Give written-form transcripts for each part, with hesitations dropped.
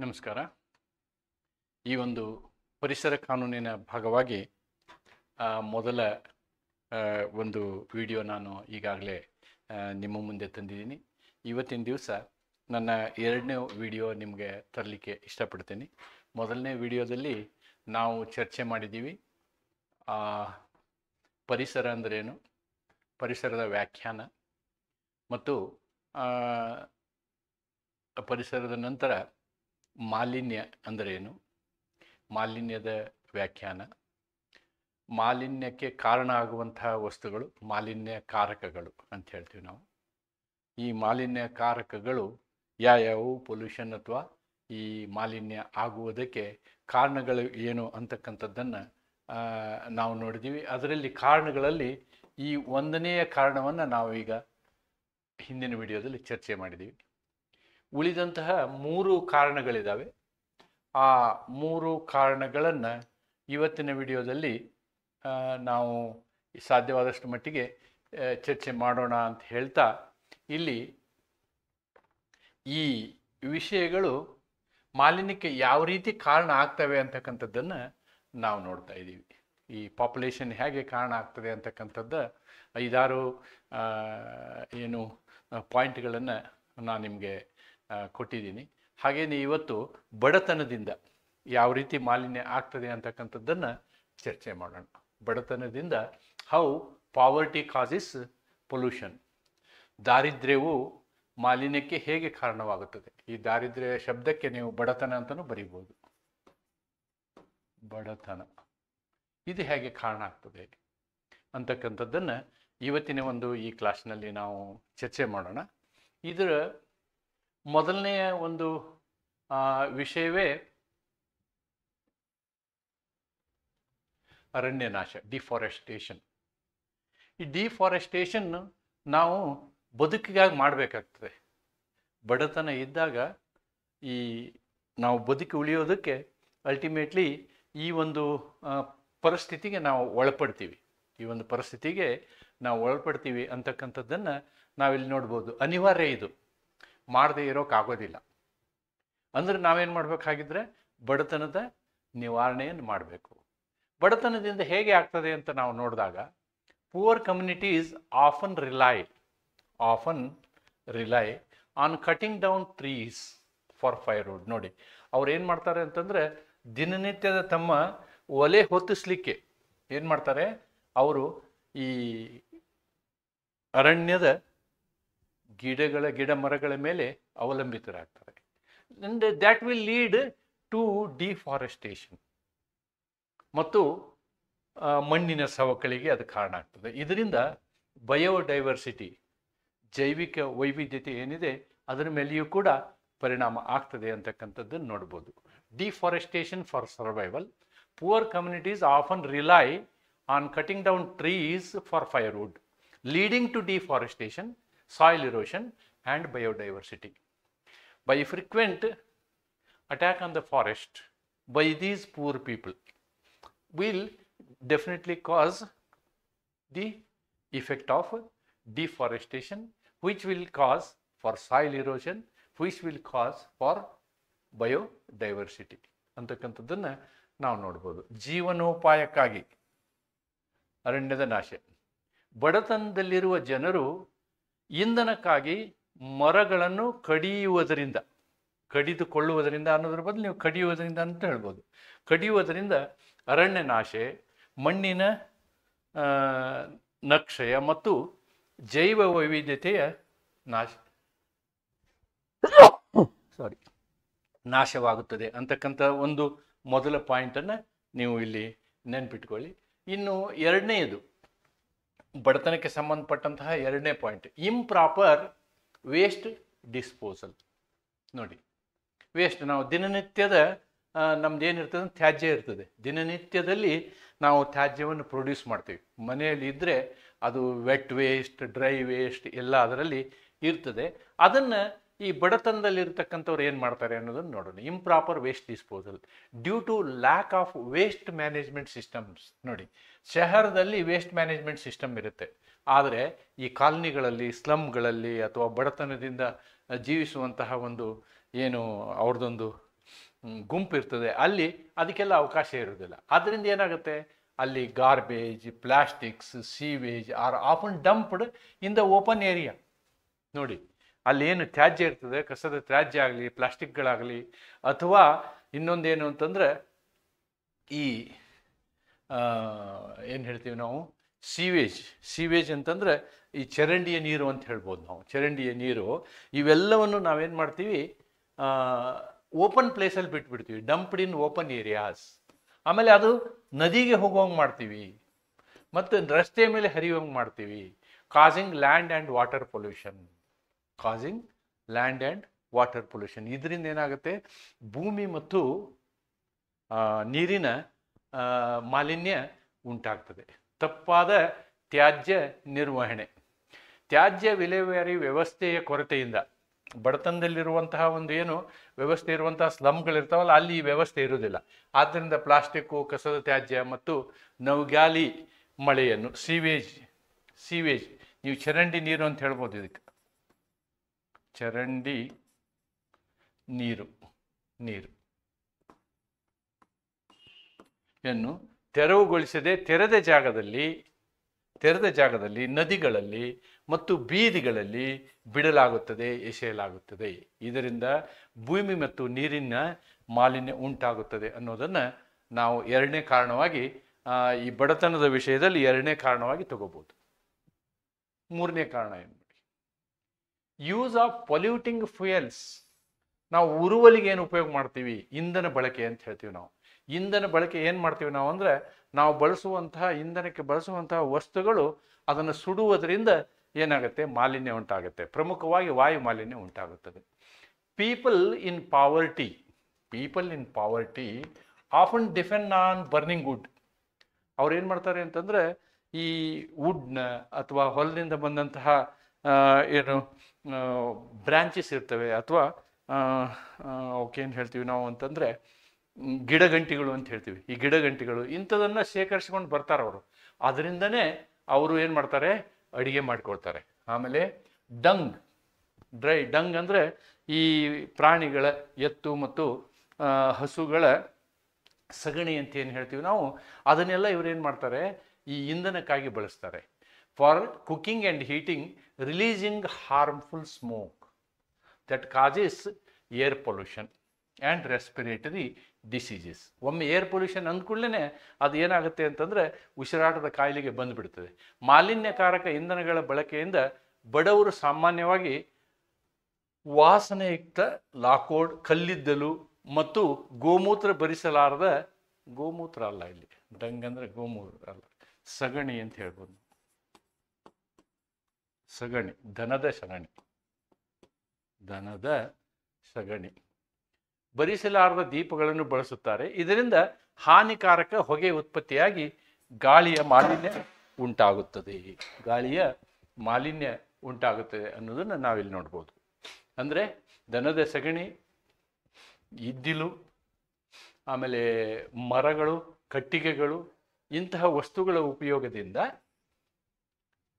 ನಮಸ್ಕಾರ. ಈ ಒಂದು ಪರಿಸರ ಕಾನೂನಿನ ಭಾಗವಾಗಿ ಮೊದಲ ಒಂದು ವಿಡಿಯೋ ನಾನು ಈಗಾಗಲೇ ನಿಮ್ಮ ಮುಂದೆ ತಂದಿದ್ದೀನಿ. ಇವತ್ತಿನ ದಿವಸ ನನ್ನ ಎರಡನೇ ವಿಡಿಯೋ ನಿಮಗೆ ತರಲಿಕ್ಕೆ ಇಷ್ಟಪಡ್ತೀನಿ. ಮೊದಲನೇ ವಿಡಿಯೋದಲ್ಲಿ ನಾವು ಚರ್ಚೆ ಮಾಡಿದ್ದೀವಿ ಪರಿಸರ ಅಂದ್ರೇನು, ಪರಿಸರದ ವ್ಯಾಖ್ಯಾನ ಮತ್ತು ಪರಿಸರದ ನಂತರ ಮಾಲಿನ್ಯ ಅಂದರೇನು, ಮಾಲಿನ್ಯದ ವ್ಯಾಖ್ಯಾನ, ಮಾಲಿನ್ಯಕ್ಕೆ ಕಾರಣ ಆಗುವಂತಹ ವಸ್ತುಗಳು ಮಾಲಿನ್ಯ ಕಾರಕಗಳು ಅಂತ ಹೇಳ್ತೀವಿ ನಾವು. ಈ ಮಾಲಿನ್ಯ ಕಾರಕಗಳು ಯಾವ್ಯಾವು, ಪೊಲ್ಯೂಷನ್ ಅಥವಾ ಈ ಮಾಲಿನ್ಯ ಆಗುವುದಕ್ಕೆ ಕಾರಣಗಳು ಏನು ಅಂತಕ್ಕಂಥದ್ದನ್ನು ನಾವು ನೋಡಿದ್ದೀವಿ. ಅದರಲ್ಲಿ ಕಾರಣಗಳಲ್ಲಿ ಈ ಒಂದನೆಯ ಕಾರಣವನ್ನು ನಾವು ಈಗ ಹಿಂದಿನ ವಿಡಿಯೋದಲ್ಲಿ ಚರ್ಚೆ ಮಾಡಿದ್ದೀವಿ. ಉಳಿದಂತಹ 3 ಕಾರಣಗಳಿದ್ದಾವೆ. ಆ 3 ಕಾರಣಗಳನ್ನು ಇವತ್ತಿನ ವಿಡಿಯೋದಲ್ಲಿ ನಾವು ಸಾಧ್ಯವಾದಷ್ಟು ಮಟ್ಟಿಗೆ ಚರ್ಚೆ ಮಾಡೋಣ ಅಂತ ಹೇಳ್ತಾ, ಇಲ್ಲಿ ಈ ವಿಷಯಗಳು ಮಾಲಿನ್ಯಕ್ಕೆ ಯಾವ ರೀತಿ ಕಾರಣ ಆಗ್ತವೆ ಅಂತಕ್ಕಂಥದ್ದನ್ನು ನಾವು ನೋಡ್ತಾ ಇದ್ದೀವಿ. ಈ ಪಾಪ್ಯುಲೇಷನ್ ಹೇಗೆ ಕಾರಣ ಆಗ್ತದೆ ಅಂತಕ್ಕಂಥದ್ದು 5-6 ಏನು ಪಾಯಿಂಟ್ಗಳನ್ನು ನಾನು ನಿಮಗೆ ಕೊಟ್ಟಿದ್ದೀನಿ. ಹಾಗೆಯೇ ಇವತ್ತು ಬಡತನದಿಂದ ಯಾವ ರೀತಿ ಮಾಲಿನ್ಯ ಆಗ್ತದೆ ಅಂತಕ್ಕಂಥದ್ದನ್ನು ಚರ್ಚೆ ಮಾಡೋಣ. ಬಡತನದಿಂದ ಹೌ ಪಾವರ್ಟಿ ಕಾಸಸ್ ಪೊಲ್ಯೂಷನ್, ದಾರಿದ್ರ್ಯವು ಮಾಲಿನ್ಯಕ್ಕೆ ಹೇಗೆ ಕಾರಣವಾಗುತ್ತದೆ. ಈ ದಾರಿದ್ರ್ಯ ಶಬ್ದಕ್ಕೆ ನೀವು ಬಡತನ ಅಂತಲೂ ಬರೀಬೋದು. ಬಡತನ ಇದು ಹೇಗೆ ಕಾರಣ ಆಗ್ತದೆ ಅಂತಕ್ಕಂಥದ್ದನ್ನು ಇವತ್ತಿನ ಒಂದು ಈ ಕ್ಲಾಸ್ನಲ್ಲಿ ನಾವು ಚರ್ಚೆ ಮಾಡೋಣ. ಇದರ ಮೊದಲನೆಯ ಒಂದು ವಿಷಯವೇ ಅರಣ್ಯನಾಶ, ಡಿಫಾರೆಸ್ಟೇಷನ್. ಈ ಡಿಫಾರೆಸ್ಟೇಷನ್ ನಾವು ಬದುಕಿಗಾಗಿ ಮಾಡಬೇಕಾಗ್ತದೆ. ಬಡತನ ಇದ್ದಾಗ ಈ ನಾವು ಬದುಕಿ ಉಳಿಯೋದಕ್ಕೆ ಅಲ್ಟಿಮೇಟ್ಲಿ ಈ ಒಂದು ಪರಿಸ್ಥಿತಿಗೆ ನಾವು ಒಳಪಡ್ತೀವಿ. ಈ ಒಂದು ಪರಿಸ್ಥಿತಿಗೆ ನಾವು ಒಳಪಡ್ತೀವಿ ಅಂತಕ್ಕಂಥದ್ದನ್ನು ನಾವಿಲ್ಲಿ ನೋಡ್ಬೋದು. ಅನಿವಾರ್ಯ, ಇದು ಮಾಡದೇ ಇರೋಕ್ಕಾಗೋದಿಲ್ಲ. ಅಂದರೆ ನಾವೇನು ಮಾಡಬೇಕಾಗಿದ್ರೆ ಬಡತನದ ನಿವಾರಣೆಯನ್ನು ಮಾಡಬೇಕು. ಬಡತನದಿಂದ ಹೇಗೆ ಆಗ್ತದೆ ಅಂತ ನಾವು ನೋಡಿದಾಗ, poor communities often rely on cutting down trees for firewood. ನೋಡಿ, ಅವ್ರು ಏನು ಮಾಡ್ತಾರೆ ಅಂತಂದರೆ, ದಿನನಿತ್ಯದ ತಮ್ಮ ಒಲೆ ಹೊತ್ತಿಸ್ಲಿಕ್ಕೆ ಏನು ಮಾಡ್ತಾರೆ, ಅವರು ಈ ಅರಣ್ಯದ ಗಿಡ ಮರಗಳ ಮೇಲೆ ಅವಲಂಬಿತರಾಗ್ತಾರೆ. And that will lead to deforestation ಮತ್ತು ಮಣ್ಣಿನ ಸವಕಳಿಗೆ ಅದು ಕಾರಣ ಆಗ್ತದೆ. ಇದರಿಂದ ಬಯೋಡೈವರ್ಸಿಟಿ, ಜೈವಿಕ ವೈವಿಧ್ಯತೆ ಏನಿದೆ ಅದರ ಮೇಲೆಯೂ ಕೂಡ ಪರಿಣಾಮ ಆಗ್ತದೆ ಅಂತಕ್ಕಂಥದ್ದನ್ನು ನೋಡ್ಬೋದು. Deforestation for survival, poor communities often rely on cutting down trees for firewood, leading to deforestation, soil erosion and biodiversity. By frequent attack on the forest by these poor people will definitely cause the effect of deforestation, which will cause for soil erosion, which will cause for biodiversity ಅಂತಕ್ಕಂಥದ್ದನ್ನು ನಾವು ನೋಡ್ಬೋದು. ಜೀವನೋಪಾಯಕ್ಕಾಗಿ ಅರಣ್ಯದ ನಾಶ. ಬಡತನದಲ್ಲಿರುವ ಜನರು ಇಂಧನಕ್ಕಾಗಿ ಮರಗಳನ್ನು ಕಡಿದುಕೊಳ್ಳುವುದರಿಂದ ಅನ್ನೋದ್ರ ಬದಲು ನೀವು ಕಡಿಯುವುದರಿಂದ ಅಂತ ಹೇಳ್ಬೋದು. ಕಡಿಯುವುದರಿಂದ ಅರಣ್ಯ ನಾಶ, ಮಣ್ಣಿನ ನಕ್ಷಯ ಮತ್ತು ಜೈವ ವೈವಿಧ್ಯತೆಯ ನಾಶವಾಗುತ್ತದೆ ಅಂತಕ್ಕಂಥ ಒಂದು ಮೊದಲ ಪಾಯಿಂಟನ್ನು ನೀವು ಇಲ್ಲಿ ನೆನ್ಪಿಟ್ಕೊಳ್ಳಿ. ಇನ್ನು ಎರಡನೆಯದು, ಬಡತನಕ್ಕೆ ಸಂಬಂಧಪಟ್ಟಂತಹ ಎರಡನೇ ಪಾಯಿಂಟ್, ಇಂಪ್ರಾಪರ್ ವೇಸ್ಟ್ ಡಿಸ್ಪೋಸಲ್. ನೋಡಿ, ವೇಸ್ಟ್, ನಾವು ದಿನನಿತ್ಯದ ನಮ್ದು ಏನಿರ್ತದೆ, ತ್ಯಾಜ್ಯ ಇರ್ತದೆ. ದಿನನಿತ್ಯದಲ್ಲಿ ನಾವು ತ್ಯಾಜ್ಯವನ್ನು ಪ್ರೊಡ್ಯೂಸ್ ಮಾಡ್ತೀವಿ. ಮನೆಯಲ್ಲಿ ಇದ್ದರೆ ಅದು ವೆಟ್ ವೇಸ್ಟ್, ಡ್ರೈ ವೇಸ್ಟ್ ಎಲ್ಲ ಅದರಲ್ಲಿ ಇರ್ತದೆ. ಅದನ್ನು ಈ ಬಡತನದಲ್ಲಿರ್ತಕ್ಕಂಥವ್ರು ಏನು ಮಾಡ್ತಾರೆ ಅನ್ನೋದನ್ನು ನೋಡೋಣ. Improper waste disposal due to lack of waste management systems. ನೋಡಿ, ಶಹರದಲ್ಲಿ ವೇಸ್ಟ್ ಮ್ಯಾನೇಜ್ಮೆಂಟ್ ಸಿಸ್ಟಮ್ ಇರುತ್ತೆ, ಆದರೆ ಈ ಕಾಲನಿಗಳಲ್ಲಿ, ಸ್ಲಮ್ಗಳಲ್ಲಿ ಅಥವಾ ಬಡತನದಿಂದ ಜೀವಿಸುವಂತಹ ಒಂದು ಏನು ಅವ್ರದ್ದೊಂದು ಗುಂಪು ಇರ್ತದೆ, ಅಲ್ಲಿ ಅದಕ್ಕೆಲ್ಲ ಅವಕಾಶ ಇರೋದಿಲ್ಲ. ಆದ್ದರಿಂದ ಏನಾಗುತ್ತೆ, ಅಲ್ಲಿ garbage, plastics, sewage are often dumped in the open area. ನೋಡಿ, ಅಲ್ಲಿ ಏನು ತ್ಯಾಜ್ಯ ಇರ್ತದೆ, ಕಸದ ತ್ಯಾಜ್ಯ ಆಗಲಿ, ಪ್ಲಾಸ್ಟಿಕ್ಗಳಾಗಲಿ, ಅಥವಾ ಇನ್ನೊಂದೇನು ಅಂತಂದ್ರೆ ಈ ಏನು ಹೇಳ್ತೀವಿ ನಾವು, ಸೀವೇಜ್ ಅಂತಂದ್ರೆ ಈ ಚರಂಡಿಯ ನೀರು ಅಂತ ಹೇಳ್ಬೋದು ನಾವು. ಚರಂಡಿಯ ನೀರು ಇವೆಲ್ಲವನ್ನು ನಾವೇನು ಮಾಡ್ತೀವಿ, ಓಪನ್ ಪ್ಲೇಸಲ್ಲಿ ಬಿಟ್ಬಿಡ್ತೀವಿ, ಡಂಪ್ಡ್ ಇನ್ ಓಪನ್ ಏರಿಯಾಸ್. ಆಮೇಲೆ ಅದು ನದಿಗೆ ಹೋಗುವಂಗೆ ಮಾಡ್ತೀವಿ, ಮತ್ತು ರಸ್ತೆಯ ಮೇಲೆ ಹರಿಯುವಂಗೆ ಮಾಡ್ತೀವಿ. Causing land and water pollution. ಇದರಿಂದ ಏನಾಗುತ್ತೆ, ಭೂಮಿ ಮತ್ತು ನೀರಿನ ಮಾಲಿನ್ಯ ಉಂಟಾಗ್ತದೆ. ತಪ್ಪಾದ ತ್ಯಾಜ್ಯ ನಿರ್ವಹಣೆ, ತ್ಯಾಜ್ಯ ವಿಲೇವಾರಿ ವ್ಯವಸ್ಥೆಯ ಕೊರತೆಯಿಂದ, ಬಡತನದಲ್ಲಿರುವಂತಹ ಒಂದು ಏನು ವ್ಯವಸ್ಥೆ ಇರುವಂತಹ ಸ್ಲಮ್ಗಳಿರ್ತಾವಲ್ಲ, ಅಲ್ಲಿ ಈ ವ್ಯವಸ್ಥೆ ಇರುವುದಿಲ್ಲ. ಆದ್ದರಿಂದ ಪ್ಲಾಸ್ಟಿಕ್ಕು, ಕಸದ ತ್ಯಾಜ್ಯ ಮತ್ತು ನವಗಾಲಿ ಮಳೆಯನ್ನು, ಸೀವೇಜ್ ನೀವು ಚರಂಡಿ ನೀರು ಅಂತ ಹೇಳ್ಬೋದು. ಇದಕ್ಕೆ ಚರಂಡಿ ನೀರು ಯನ್ನು ತೆರವುಗೊಳಿಸದೆ ತೆರೆದ ಜಾಗದಲ್ಲಿ ನದಿಗಳಲ್ಲಿ ಮತ್ತು ಬೀದಿಗಳಲ್ಲಿ ಬಿಡಲಾಗುತ್ತದೆ, ಎಸೆಯಲಾಗುತ್ತದೆ. ಇದರಿಂದ ಭೂಮಿ ಮತ್ತು ನೀರಿನ ಮಾಲಿನ್ಯ ಉಂಟಾಗುತ್ತದೆ ಅನ್ನೋದನ್ನು ನಾವು ಎರಡನೇ ಕಾರಣವಾಗಿ, ಈ ಬಡತನದ ವಿಷಯದಲ್ಲಿ ಎರಡನೇ ಕಾರಣವಾಗಿ ತಗೋಬಹುದು. ಮೂರನೇ ಕಾರಣ ಏನು ನೋಡಿ, ಯೂಸ್ ಆಫ್ ಪೊಲ್ಯೂಟಿಂಗ್ ಫ್ಯೂಯಲ್ಸ್. ನಾವು ಉರುವಲಿಗೆ ಏನು ಉಪಯೋಗ ಮಾಡ್ತೀವಿ, ಇಂಧನ ಬಳಕೆ ಅಂತ ಹೇಳ್ತೀವಿ ನಾವು. ಇಂಧನ ಬಳಕೆ ಏನು ಮಾಡ್ತೀವಿ ನಾವು ಅಂದರೆ, ನಾವು ಇಂಧನಕ್ಕೆ ಬಳಸುವಂತಹ ವಸ್ತುಗಳು ಅದನ್ನು ಸುಡುವುದರಿಂದ ಏನಾಗುತ್ತೆ, ಮಾಲಿನ್ಯ ಉಂಟಾಗುತ್ತೆ. ಪ್ರಮುಖವಾಗಿ ವಾಯು ಮಾಲಿನ್ಯ ಉಂಟಾಗುತ್ತದೆ. People in poverty often depend on burning wood. ಅವ್ರು ಏನು ಮಾಡ್ತಾರೆ ಅಂತಂದರೆ, ಈ ವುಡ್ನ ಅಥವಾ ಹೊಲದಿಂದ ಬಂದಂತಹ ಏನು ಬ್ರಾಂಚಸ್ ಇರ್ತವೆ, ಅಥವಾ ಅವಕ್ಕೇನು ಹೇಳ್ತೀವಿ ನಾವು ಅಂತಂದರೆ ಗಿಡಗಂಟಿಗಳು ಅಂತ ಹೇಳ್ತೀವಿ. ಈ ಗಿಡಗಂಟಿಗಳು ಇಂಥದನ್ನು ಶೇಖರಿಸ್ಕೊಂಡು ಬರ್ತಾರೆ ಅವರು. ಅದರಿಂದನೇ ಅವರು ಏನು ಮಾಡ್ತಾರೆ, ಅಡಿಗೆ ಮಾಡ್ಕೊಳ್ತಾರೆ. ಆಮೇಲೆ ಡಂಗ್ ಅಂದರೆ ಈ ಪ್ರಾಣಿಗಳ, ಎತ್ತು ಮತ್ತು ಹಸುಗಳ ಸಗಣಿ ಅಂತ ಏನು ಹೇಳ್ತೀವಿ ನಾವು, ಅದನ್ನೆಲ್ಲ ಇವರು ಏನು ಮಾಡ್ತಾರೆ, ಈ ಇಂಧನಕ್ಕಾಗಿ ಬಳಸ್ತಾರೆ. For cooking and heating, releasing harmful smoke that causes air pollution and respiratory diseases. ಒಮ್ಮೆ ಏರ್ ಪೊಲ್ಯೂಷನ್ ಅಂದ್ಕೂಡಲೇ ಅದು ಏನಾಗುತ್ತೆ ಅಂತಂದರೆ ಉಸಿರಾಟದ ಕಾಯಿಲೆಗೆ ಬಂದುಬಿಡ್ತದೆ. ಮಾಲಿನ್ಯಕಾರಕ ಇಂಧನಗಳ ಬಳಕೆಯಿಂದ ಬಡವರು ಸಾಮಾನ್ಯವಾಗಿ ವಾಸನೆಯುಕ್ತ ಲಾಕೋಡ್, ಕಲ್ಲಿದ್ದಲು ಮತ್ತು ಗೋಮೂತ್ರ ಭರಿಸಲಾರದ, ಗೋಮೂತ್ರ ಅಲ್ಲ ಇಲ್ಲಿ, ಡಂಗ್ ಅಂದರೆ ಗೋಮೂತ್ರ ಅಲ್ಲ, ಸಗಣಿ ಅಂತ ಹೇಳ್ಬೋದು. ಸಗಣಿ, ದನದ ಸಗಣಿ ಭರಿಸಲಾರದ ದೀಪಗಳನ್ನು ಬಳಸುತ್ತಾರೆ. ಇದರಿಂದ ಹಾನಿಕಾರಕ ಹೊಗೆ ಉತ್ಪತ್ತಿಯಾಗಿ ಗಾಳಿಯ ಮಾಲಿನ್ಯ ಉಂಟಾಗುತ್ತದೆ ಅನ್ನೋದನ್ನು ನಾವಿಲ್ಲಿ ನೋಡ್ಬೋದು. ಅಂದರೆ ದನದ ಸಗಣಿ, ಇದ್ದಿಲು, ಆಮೇಲೆ ಮರಗಳು, ಕಟ್ಟಿಗೆಗಳು, ಇಂತಹ ವಸ್ತುಗಳ ಉಪಯೋಗದಿಂದ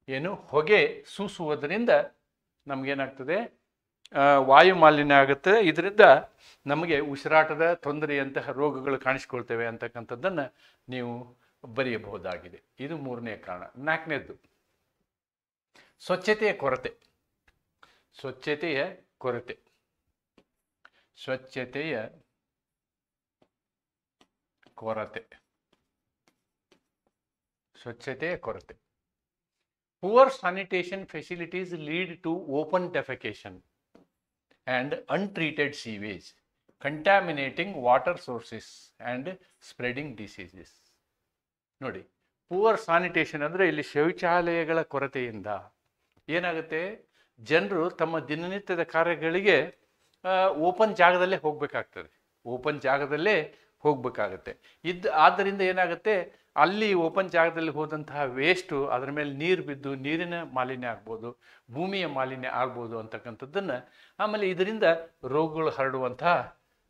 ಏನು ಹೊಗೆ ಸೂಸುವುದರಿಂದ ನಮಗೇನಾಗ್ತದೆ, ವಾಯು ಮಾಲಿನ್ಯ ಆಗುತ್ತೆ. ಇದರಿಂದ ನಮಗೆ ಉಸಿರಾಟದ ತೊಂದರೆಯಂತಹ ರೋಗಗಳು ಕಾಣಿಸ್ಕೊಳ್ತೇವೆ ಅಂತಕ್ಕಂಥದ್ದನ್ನು ನೀವು ಬರೆಯಬಹುದಾಗಿದೆ. ಇದು ಮೂರನೇ ಕಾರಣ. ನಾಲ್ಕನೇದ್ದು ಸ್ವಚ್ಛತೆಯ ಕೊರತೆ. Poor sanitation facilities lead to open defecation and untreated sewage, contaminating water sources and spreading diseases. ನೋಡಿ, ಪೂವರ್ ಸ್ಯಾನಿಟೇಷನ್ ಅಂದರೆ ಇಲ್ಲಿ ಶೌಚಾಲಯಗಳ ಕೊರತೆಯಿಂದ ಏನಾಗುತ್ತೆ, ಜನರು ತಮ್ಮ ದಿನನಿತ್ಯದ ಕಾರ್ಯಗಳಿಗೆ ಓಪನ್ ಜಾಗದಲ್ಲೇ ಹೋಗಬೇಕಾಗತ್ತೆ. ಆದ್ದರಿಂದ ಏನಾಗುತ್ತೆ, ಅಲ್ಲಿ ಓಪನ್ ಜಾಗದಲ್ಲಿ ಹೋದಂತಹ ವೇಸ್ಟು ಅದರ ಮೇಲೆ ನೀರು ಬಿದ್ದು ನೀರಿನ ಮಾಲಿನ್ಯ ಆಗ್ಬೋದು, ಭೂಮಿಯ ಮಾಲಿನ್ಯ ಆಗ್ಬೋದು ಅಂತಕ್ಕಂಥದ್ದನ್ನು, ಆಮೇಲೆ ಇದರಿಂದ ರೋಗಗಳು ಹರಡುವಂತಹ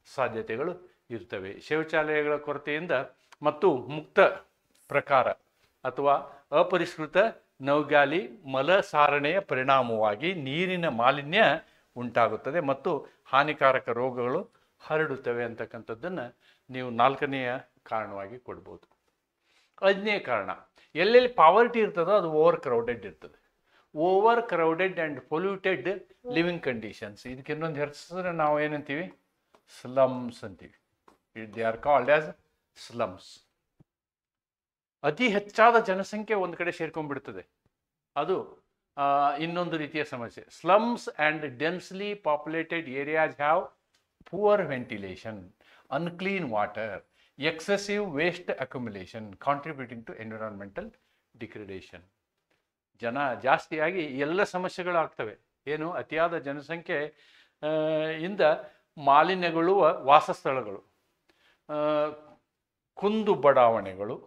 ಸಾಧ್ಯತೆಗಳು ಇರ್ತವೆ. ಶೌಚಾಲಯಗಳ ಕೊರತೆಯಿಂದ ಮತ್ತು ಮುಕ್ತ ಪ್ರಕಾರ ಅಥವಾ ಅಪರಿಷ್ಕೃತ ನೌಗಾಲಿ ಮಲ ಸಾರಣೆಯ ಪರಿಣಾಮವಾಗಿ ನೀರಿನ ಮಾಲಿನ್ಯ ಉಂಟಾಗುತ್ತದೆ ಮತ್ತು ಹಾನಿಕಾರಕ ರೋಗಗಳು ಹರಡುತ್ತವೆ ಅಂತಕ್ಕಂಥದ್ದನ್ನು ನೀವು 4ನೆಯ ಕಾರಣವಾಗಿ ಕೊಡ್ಬೋದು. 5ನೇ ಕಾರಣ, ಎಲ್ಲೆಲ್ಲಿ ಪಾವರ್ಟಿ ಇರ್ತದೋ ಅದು ಓವರ್ ಕ್ರೌಡೆಡ್ ಇರ್ತದೆ. Over crowded and polluted living conditions. ಇದಕ್ಕೆ ಇನ್ನೊಂದು ಹೆಸರು ನಾವು ಏನಂತೀವಿ? ಸ್ಲಮ್ಸ್ ಅಂತೀವಿ. They are called as slums. ಅತಿ ಹೆಚ್ಚಾದ ಜನಸಂಖ್ಯೆ ಒಂದು ಕಡೆ ಸೇರ್ಕೊಂಡ್ಬಿಡ್ತದೆ, ಅದು ಇನ್ನೊಂದು ರೀತಿಯ ಸಮಸ್ಯೆ. Slums and densely populated areas have poor ventilation, unclean water, excessive waste accumulation contributing to environmental degradation. ಜನ ಜಾಸ್ತಿಯಾಗಿ ಎಲ್ಲ ಸಮಸ್ಯೆಗಳು ಆಗ್ತವೆ. ಏನು? ಅತಿಯಾದ ಜನಸಂಖ್ಯೆ ಇಂದ ಮಾಲಿನ್ಯಗೊಳ್ಳುವ ವಾಸಸ್ಥಳಗಳು, ಕುಂದು ಬಡಾವಣೆಗಳು,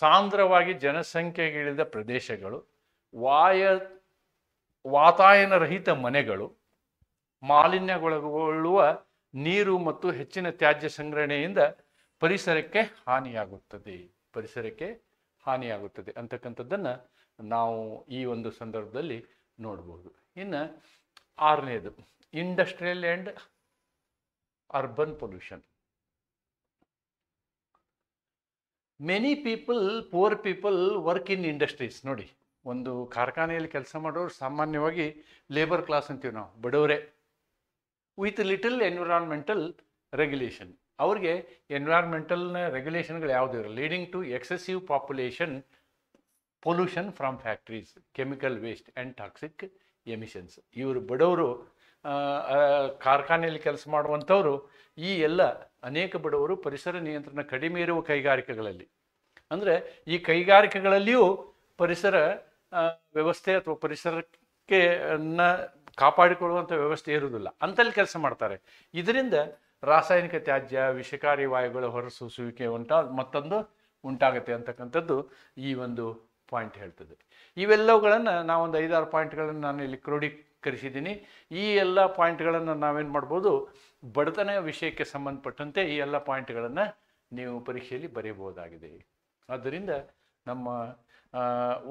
ಸಾಂದ್ರವಾಗಿ ಜನಸಂಖ್ಯೆಗಿಳಿದ ಪ್ರದೇಶಗಳು, ವಾತಾಯನರಹಿತ ಮನೆಗಳು, ಮಾಲಿನ್ಯಗೊಳ್ಳುವ ನೀರು ಮತ್ತು ಹೆಚ್ಚಿನ ತ್ಯಾಜ್ಯ ಸಂಗ್ರಹಣೆಯಿಂದ ಪರಿಸರಕ್ಕೆ ಹಾನಿಯಾಗುತ್ತದೆ ಅಂತಕ್ಕಂಥದ್ದನ್ನು ನಾವು ಈ ಒಂದು ಸಂದರ್ಭದಲ್ಲಿ ನೋಡ್ಬೋದು. ಇನ್ನು 6ನೇದು, industrial and urban pollution. Many poor people work in industries. ನೋಡಿ, ಒಂದು ಕಾರ್ಖಾನೆಯಲ್ಲಿ ಕೆಲಸ ಮಾಡೋರು ಸಾಮಾನ್ಯವಾಗಿ ಲೇಬರ್ ಕ್ಲಾಸ್ ಅಂತೀವಿ ನಾವು, ಬಡವರೇ. With little environmental regulation. ಅವ್ರಿಗೆ ಎನ್ವಿರಾನ್ಮೆಂಟಲ್ನ ರೆಗ್ಯುಲೇಷನ್ಗಳು ಯಾವುದೂ ಇರಲ್ಲ. Leading to excessive pollution from factories, chemical waste and toxic emissions. ಇವರು ಬಡವರು, ಕಾರ್ಖಾನೆಯಲ್ಲಿ ಕೆಲಸ ಮಾಡುವಂಥವರು, ಈ ಎಲ್ಲ ಅನೇಕ ಬಡವರು ಪರಿಸರ ನಿಯಂತ್ರಣ ಕಡಿಮೆ ಇರುವ ಕೈಗಾರಿಕೆಗಳಲ್ಲಿ, ಅಂದರೆ ಈ ಕೈಗಾರಿಕೆಗಳಲ್ಲಿಯೂ ಪರಿಸರ ವ್ಯವಸ್ಥೆ ಅಥವಾ ಪರಿಸರಕ್ಕೆ ಕಾಪಾಡಿಕೊಳ್ಳುವಂಥ ವ್ಯವಸ್ಥೆ ಇರುವುದಿಲ್ಲ, ಅಂತಲ್ಲಿ ಕೆಲಸ ಮಾಡ್ತಾರೆ. ಇದರಿಂದ ರಾಸಾಯನಿಕ ತ್ಯಾಜ್ಯ, ವಿಷಕಾರಿ ವಾಯುಗಳ ಹೊರಸೂಸುವಿಕೆ ಮತ್ತೊಂದು ಉಂಟಾಗುತ್ತೆ ಅಂತಕ್ಕಂಥದ್ದು ಈ ಒಂದು ಪಾಯಿಂಟ್ ಹೇಳ್ತದೆ. ಇವೆಲ್ಲವುಗಳನ್ನು ನಾವೊಂದು 5-6 ಪಾಯಿಂಟ್ಗಳನ್ನು ನಾನು ಇಲ್ಲಿ ಕ್ರೋಢೀಕರಿಸಿದ್ದೀನಿ. ಈ ಎಲ್ಲ ಪಾಯಿಂಟ್ಗಳನ್ನು ನಾವೇನು ಮಾಡ್ಬೋದು, ಬಡತನ ವಿಷಯಕ್ಕೆ ಸಂಬಂಧಪಟ್ಟಂತೆ ಈ ಎಲ್ಲ ಪಾಯಿಂಟ್ಗಳನ್ನು ನೀವು ಪರೀಕ್ಷೆಯಲ್ಲಿ ಬರೆಯಬಹುದಾಗಿದೆ. ಆದ್ದರಿಂದ ನಮ್ಮ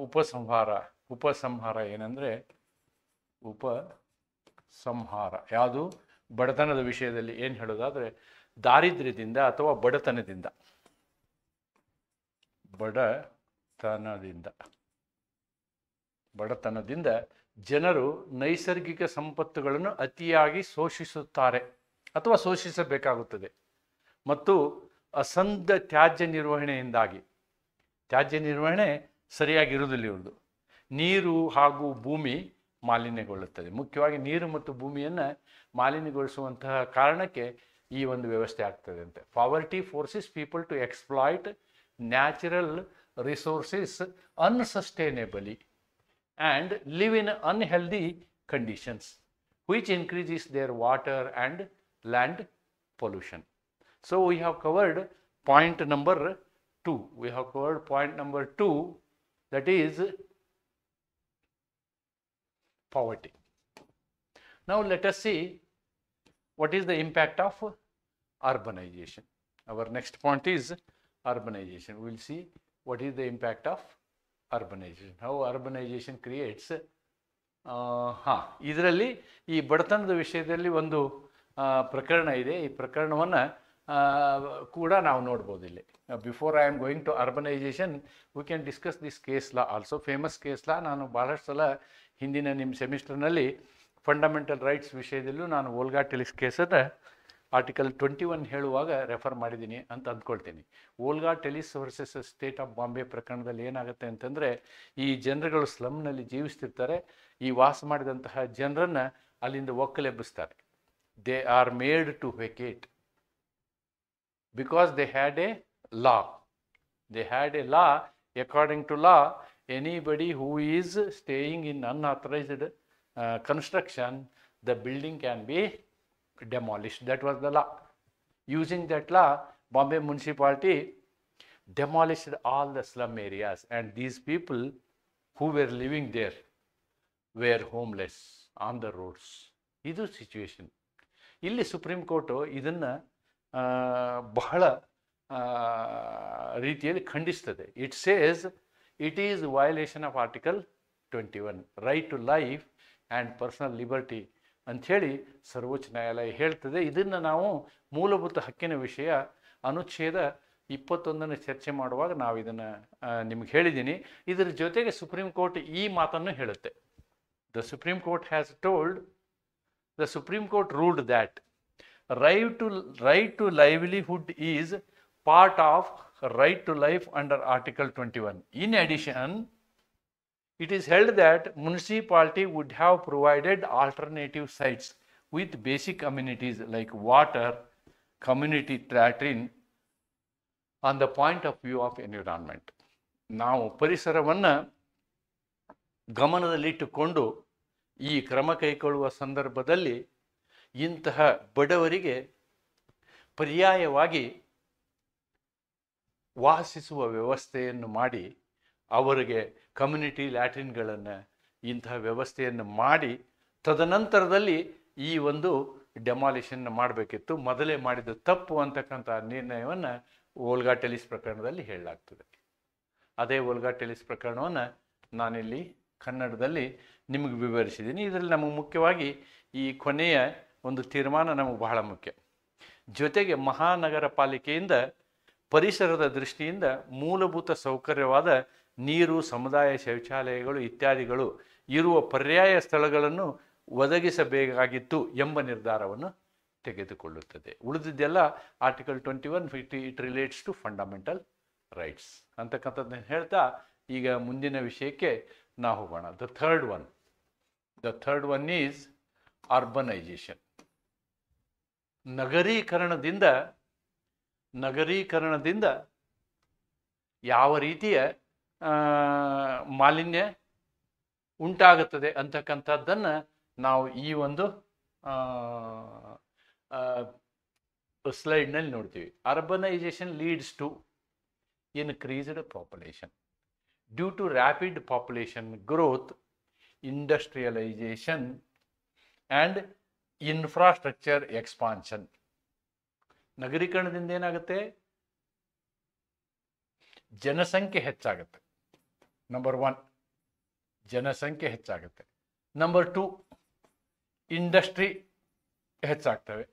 ಉಪಸಂಹಾರ ಏನಂದರೆ, ಯಾವುದು ಬಡತನದ ವಿಷಯದಲ್ಲಿ ಏನು ಹೇಳೋದಾದರೆ, ದಾರಿದ್ರ್ಯದಿಂದ ಅಥವಾ ಬಡತನದಿಂದ ಜನರು ನೈಸರ್ಗಿಕ ಸಂಪತ್ತುಗಳನ್ನು ಅತಿಯಾಗಿ ಶೋಷಿಸುತ್ತಾರೆ ಅಥವಾ ಶೋಷಿಸಬೇಕಾಗುತ್ತದೆ. ಮತ್ತು ಅಸಂಧ ತ್ಯಾಜ್ಯ ನಿರ್ವಹಣೆಯಿಂದಾಗಿ, ತ್ಯಾಜ್ಯ ನಿರ್ವಹಣೆ ಸರಿಯಾಗಿರುವುದಿಲ್ಲ ಇವ್ರದ್ದು, ನೀರು ಹಾಗೂ ಭೂಮಿ ಮಾಲಿನ್ಯಗೊಳ್ಳುತ್ತದೆ. ಮುಖ್ಯವಾಗಿ ನೀರು ಮತ್ತು ಭೂಮಿಯನ್ನು ಮಾಲಿನ್ಯಗೊಳಿಸುವಂತಹ ಕಾರಣಕ್ಕೆ ಈ ಒಂದು ವ್ಯವಸ್ಥೆ ಆಗ್ತದೆ ಅಂತೆ. Poverty forces people to exploit natural resources unsustainably and live in unhealthy conditions, which increases their water and land pollution. So we have covered point number 2. That is poverty. Now let us see what is the impact of urbanization. Our next point is urbanization. We will see what is the impact of urbanization, how urbanization creates. ಇದರಲ್ಲಿ ಈ ಬಡತನದ ವಿಷಯದಲ್ಲಿ ಒಂದು ಪ್ರಕರಣ ಇದೆ. ಈ ಪ್ರಕರಣವನ್ನು ಕೂಡ ನಾವು ನೋಡ್ಬೋದು ಇಲ್ಲಿ. Before I am going to urbanisation, we can discuss this case law also. Famous case law. ನಾನು ಭಾಳಷ್ಟು ಸಲ ಹಿಂದಿನ ನಿಮ್ಮ ಸೆಮಿಸ್ಟರ್ನಲ್ಲಿ ಫಂಡಮೆಂಟಲ್ ರೈಟ್ಸ್ ವಿಷಯದಲ್ಲೂ ನಾನು ವೋಲ್ಗಾ ಟೆಲಿಸ್ ಕೇಸನ್ನು ಆರ್ಟಿಕಲ್ 21 ಹೇಳುವಾಗ ರೆಫರ್ ಮಾಡಿದ್ದೀನಿ ಅಂತ ಅಂದ್ಕೊಳ್ತೀನಿ. Volga Tellis versus State of Bombay ಪ್ರಕರಣದಲ್ಲಿ ಏನಾಗುತ್ತೆ ಅಂತಂದರೆ, ಈ ಜನರುಗಳು ಸ್ಲಮ್ನಲ್ಲಿ ಜೀವಿಸ್ತಿರ್ತಾರೆ. ಈ ವಾಸ ಮಾಡಿದಂತಹ ಜನರನ್ನು ಅಲ್ಲಿಂದ ಒಕ್ಕಲೆಬ್ಬಿಸ್ತಾರೆ. They are made to vacate because they had a law. According to law, anybody who is staying in unauthorised construction, the building can be demolished. That was the law. Using that law, Bombay municipality demolished all the slum areas, and these people who were living there were homeless on the roads. Idu situation. Illi Supreme Court ಇದನ್ನು ಬಹಳ ರೀತಿಯಲ್ಲಿ ಖಂಡಿಸ್ತದೆ. It says it is violation of Article 21, right to life and personal liberty ಅಂಥೇಳಿ ಸರ್ವೋಚ್ಚ ನ್ಯಾಯಾಲಯ ಹೇಳ್ತದೆ. ಇದನ್ನು ನಾವು ಮೂಲಭೂತ ಹಕ್ಕಿನ ವಿಷಯ ಅನುಚ್ಛೇದ 21ನ್ನು ಚರ್ಚೆ ಮಾಡುವಾಗ ನಾವು ಇದನ್ನು ನಿಮ್ಗೆ ಹೇಳಿದ್ದೀನಿ. ಇದರ ಜೊತೆಗೆ ಸುಪ್ರೀಂ ಕೋರ್ಟ್ ಈ ಮಾತನ್ನು ಹೇಳುತ್ತೆ. The supreme court has told, the supreme court ruled that right to livelihood is part of right to life under Article 21. In addition, it is held that municipality would have provided alternative sites with basic amenities like water, community latrine on the point of view of environment. ನಾವು ಪರಿಸರವನ್ನು ಗಮನದಲ್ಲಿಟ್ಟುಕೊಂಡು ಈ ಕ್ರಮ ಕೈಗೊಳ್ಳುವ ಸಂದರ್ಭದಲ್ಲಿ ಇಂತಹ ಬಡವರಿಗೆ ಪರ್ಯಾಯವಾಗಿ ವಾಸಿಸುವ ವ್ಯವಸ್ಥೆಯನ್ನು ಮಾಡಿ, ಅವರಿಗೆ ಕಮ್ಯುನಿಟಿ ಲ್ಯಾಟ್ರಿನ್ಗಳನ್ನು ಇಂತಹ ವ್ಯವಸ್ಥೆಯನ್ನು ಮಾಡಿ, ತದನಂತರದಲ್ಲಿ ಈ ಒಂದು ಡೆಮಾಲಿಷನ್ ಮಾಡಬೇಕಿತ್ತು. ಮೊದಲೇ ಮಾಡಿದ ತಪ್ಪು ಅಂತಕ್ಕಂಥ ನಿರ್ಣಯವನ್ನು ಓಲ್ಗಾ ಟೆಲಿಸ್ ಪ್ರಕರಣದಲ್ಲಿ ಹೇಳಲಾಗ್ತದೆ. ಅದೇ ಓಲ್ಗಾ ಟೆಲಿಸ್ ಪ್ರಕರಣವನ್ನು ನಾನಿಲ್ಲಿ ಕನ್ನಡದಲ್ಲಿ ನಿಮಗೆ ವಿವರಿಸಿದ್ದೀನಿ. ಇದರಲ್ಲಿ ನಮಗೆ ಮುಖ್ಯವಾಗಿ ಈ ಕೊನೆಯ ಒಂದು ತೀರ್ಮಾನ ನಮಗೆ ಬಹಳ ಮುಖ್ಯ. ಜೊತೆಗೆ ಮಹಾನಗರ ಪಾಲಿಕೆಯಿಂದ ಪರಿಸರದ ದೃಷ್ಟಿಯಿಂದ ಮೂಲಭೂತ ಸೌಕರ್ಯವಾದ ನೀರು, ಸಮುದಾಯ ಶೌಚಾಲಯಗಳು ಇತ್ಯಾದಿಗಳು ಇರುವ ಪರ್ಯಾಯ ಸ್ಥಳಗಳನ್ನು ಒದಗಿಸಬೇಕಾಗಿತ್ತು ಎಂಬ ನಿರ್ಧಾರವನ್ನು ತೆಗೆದುಕೊಳ್ಳುತ್ತದೆ. ಉಳಿದಿದ್ದೆಲ್ಲ article 21 it relates to fundamental rights ಅಂತಕ್ಕಂಥದ್ದನ್ನು ಹೇಳ್ತಾ ಈಗ ಮುಂದಿನ ವಿಷಯಕ್ಕೆ ನಾವು ಹೋಗೋಣ. The third one is urbanisation. ನಗರೀಕರಣದಿಂದ ಯಾವ ರೀತಿಯ ಮಾಲಿನ್ಯ ಉಂಟಾಗುತ್ತದೆ ಅಂತಕ್ಕಂಥದ್ದನ್ನು ನಾವು ಈ ಒಂದು ಸ್ಲೈಡ್ನಲ್ಲಿ ನೋಡ್ತೀವಿ. Urbanisation leads to increased population due to rapid population growth, industrialisation and infrastructure expansion. ನಗರೀಕರಣದಿಂದ ಏನಾಗುತ್ತೆ? ಜನಸಂಖ್ಯೆ ಹೆಚ್ಚಾಗುತ್ತೆ. ನಂಬರ್ 1 ಜನಸಂಖ್ಯೆ ಹೆಚ್ಚಾಗುತ್ತೆ. ನಂಬರ್ 2 ಇಂಡಸ್ಟ್ರಿ ಹೆಚ್ಚಾಗ್ತವೆ.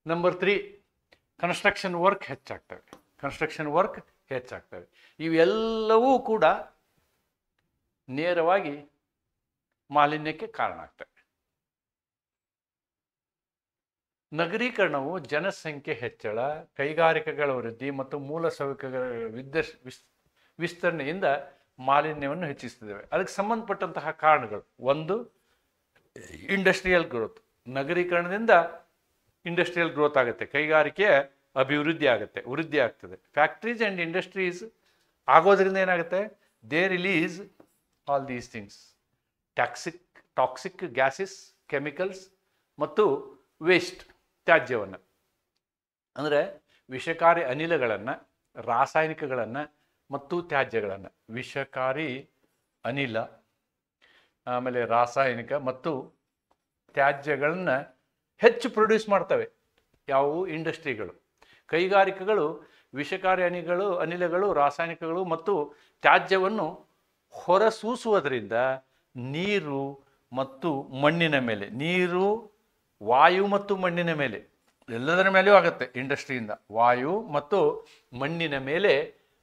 ನಂಬರ್ 3 ಕನ್ಸ್ಟ್ರಕ್ಷನ್ ವರ್ಕ್ ಹೆಚ್ಚಾಗ್ತವೆ. ಇವೆಲ್ಲವೂ ಕೂಡ ನೇರವಾಗಿ ಮಾಲಿನ್ಯಕ್ಕೆ ಕಾರಣ ಆಗ್ತವೆ. ನಗರೀಕರಣವು ಜನಸಂಖ್ಯೆ ಹೆಚ್ಚಳ, ಕೈಗಾರಿಕೆಗಳ ವೃದ್ಧಿ ಮತ್ತು ಮೂಲಸೌಕರ್ಯಗಳ ವಿಸ್ತರಣೆಯಿಂದ ಮಾಲಿನ್ಯವನ್ನು ಹೆಚ್ಚಿಸುತ್ತವೆ. ಅದಕ್ಕೆ ಸಂಬಂಧಪಟ್ಟಂತಹ ಕಾರಣಗಳು: 1 ಇಂಡಸ್ಟ್ರಿಯಲ್ ಗ್ರೋತ್. ನಗರೀಕರಣದಿಂದ ಇಂಡಸ್ಟ್ರಿಯಲ್ ಗ್ರೋತ್ ಆಗುತ್ತೆ, ಕೈಗಾರಿಕೆಯ ವೃದ್ಧಿ ಆಗ್ತದೆ. ಫ್ಯಾಕ್ಟ್ರೀಸ್ ಆ್ಯಂಡ್ ಇಂಡಸ್ಟ್ರೀಸ್ ಆಗೋದ್ರಿಂದ ಏನಾಗುತ್ತೆ? They release all these things, toxic gases, chemicals ಮತ್ತು ವೇಸ್ಟ್, ತ್ಯಾಜ್ಯವನ್ನು, ಅಂದರೆ ವಿಷಕಾರಿ ಅನಿಲಗಳನ್ನು, ರಾಸಾಯನಿಕಗಳನ್ನು ಮತ್ತು ತ್ಯಾಜ್ಯಗಳನ್ನು. ವಿಷಕಾರಿ ಅನಿಲ, ಆಮೇಲೆ ರಾಸಾಯನಿಕ ಮತ್ತು ತ್ಯಾಜ್ಯಗಳನ್ನು ಹೆಚ್ಚು ಪ್ರೊಡ್ಯೂಸ್ ಮಾಡ್ತವೆ ಯಾವುವು? ಇಂಡಸ್ಟ್ರಿಗಳು. ಕೈಗಾರಿಕೆಗಳು ವಿಷಕಾರಿ ಅನಿಲಗಳು, ರಾಸಾಯನಿಕಗಳು ಮತ್ತು ತ್ಯಾಜ್ಯವನ್ನು ಹೊರಸೂಸುವುದರಿಂದ ನೀರು ಮತ್ತು ಮಣ್ಣಿನ ಮೇಲೆ, ನೀರು, ವಾಯು ಮತ್ತು ಮಣ್ಣಿನ ಮೇಲೆ, ಎಲ್ಲದರ ಮೇಲೆಯೂ ಆಗುತ್ತೆ. ಇಂಡಸ್ಟ್ರಿಯಿಂದ ವಾಯು ಮತ್ತು ಮಣ್ಣಿನ ಮೇಲೆ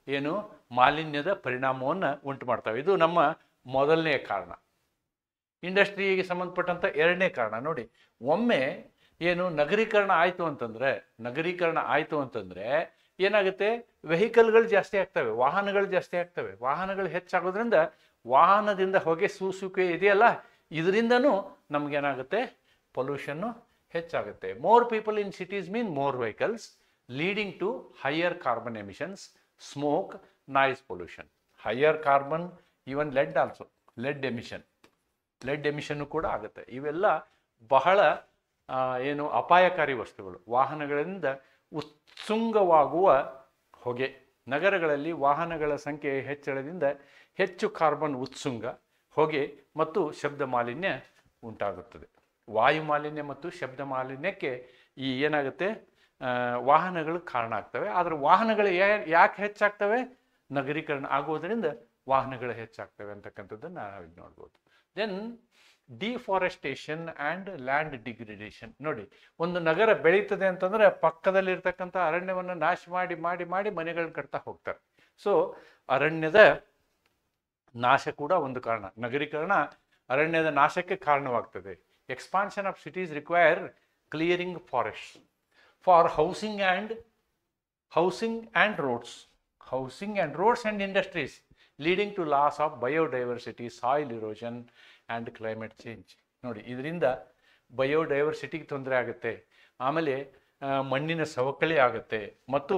ಏನು ಮಾಲಿನ್ಯದ ಪರಿಣಾಮವನ್ನು ಉಂಟು ಮಾಡ್ತವೆ. ಇದು ನಮ್ಮ ಮೊದಲನೇ ಕಾರಣ. ಇಂಡಸ್ಟ್ರಿಗೆ ಸಂಬಂಧಪಟ್ಟಂಥ 2ನೇ ಕಾರಣ ನೋಡಿ. ಒಮ್ಮೆ ಏನು ನಗರೀಕರಣ ಆಯಿತು ಅಂತಂದರೆ ಏನಾಗುತ್ತೆ? ವೆಹಿಕಲ್ಗಳು ಜಾಸ್ತಿ ಆಗ್ತವೆ, ವಾಹನಗಳು ಜಾಸ್ತಿ ಆಗ್ತವೆ. ವಾಹನಗಳು ಹೆಚ್ಚಾಗೋದ್ರಿಂದ ವಾಹನದಿಂದ ಹೊಗೆ ಸೂಸುವಿಕೆ ಇದೆಯಲ್ಲ, ಇದರಿಂದನೂ ನಮಗೇನಾಗುತ್ತೆ? ಪೊಲ್ಯೂಷನ್ನು ಹೆಚ್ಚಾಗುತ್ತೆ. More people in cities mean more vehicles, leading to higher carbon emissions, smoke, noise pollution. Higher carbon, even lead emission ಕೂಡ ಆಗುತ್ತೆ. ಇವೆಲ್ಲ ಬಹಳ ಅಪಾಯಕಾರಿ ವಸ್ತುಗಳು. ವಾಹನಗಳಿಂದ ಉತ್ಸುಂಗವಾಗುವ ಹೊಗೆ. ನಗರಗಳಲ್ಲಿ ವಾಹನಗಳ ಸಂಖ್ಯೆ ಹೆಚ್ಚಳದಿಂದ ಹೆಚ್ಚು ಕಾರ್ಬನ್ ಉತ್ಸುಂಗ, ಹೊಗೆ ಮತ್ತು ಶಬ್ದ ಮಾಲಿನ್ಯ ಉಂಟಾಗುತ್ತದೆ. ವಾಯು ಮಾಲಿನ್ಯ ಮತ್ತು ಶಬ್ದ ಮಾಲಿನ್ಯಕ್ಕೆ ಏನಾಗುತ್ತೆ? ವಾಹನಗಳು ಕಾರಣ ಆಗ್ತವೆ. ಆದರೆ ವಾಹನಗಳು ಯಾಕೆ ಹೆಚ್ಚಾಗ್ತವೆ? ನಗರೀಕರಣ ಆಗೋದರಿಂದ ವಾಹನಗಳು ಹೆಚ್ಚಾಗ್ತವೆ ಅಂತಕ್ಕಂಥದ್ದನ್ನು ನಾವು ನೋಡ್ಬೋದು. Then deforestation and land degradation. ನೋಡಿ, ಒಂದು ನಗರ ಬೆಳೀತದೆ ಅಂತಂದರೆ ಪಕ್ಕದಲ್ಲಿರ್ತಕ್ಕಂಥ ಅರಣ್ಯವನ್ನು ನಾಶ ಮಾಡಿ ಮಾಡಿ ಮಾಡಿ ಮನೆಗಳನ್ನ ಕಟ್ತಾ ಹೋಗ್ತಾರೆ. ಸೊ ಅರಣ್ಯದ ನಾಶ ಕೂಡ ಒಂದು ಕಾರಣ. ನಗರೀಕರಣ ಅರಣ್ಯದ ನಾಶಕ್ಕೆ ಕಾರಣವಾಗ್ತದೆ. Expansion of cities require clearing forest for housing and roads and industries, leading to loss of biodiversity, soil erosion and climate change. ನೋಡಿ, ಇದರಿಂದ ಬಯೋಡೈವರ್ಸಿಟಿಗೆ ತೊಂದರೆ ಆಗುತ್ತೆ, ಆಮೇಲೆ ಮಣ್ಣಿನ ಸವಕಳಿ ಆಗುತ್ತೆ ಮತ್ತು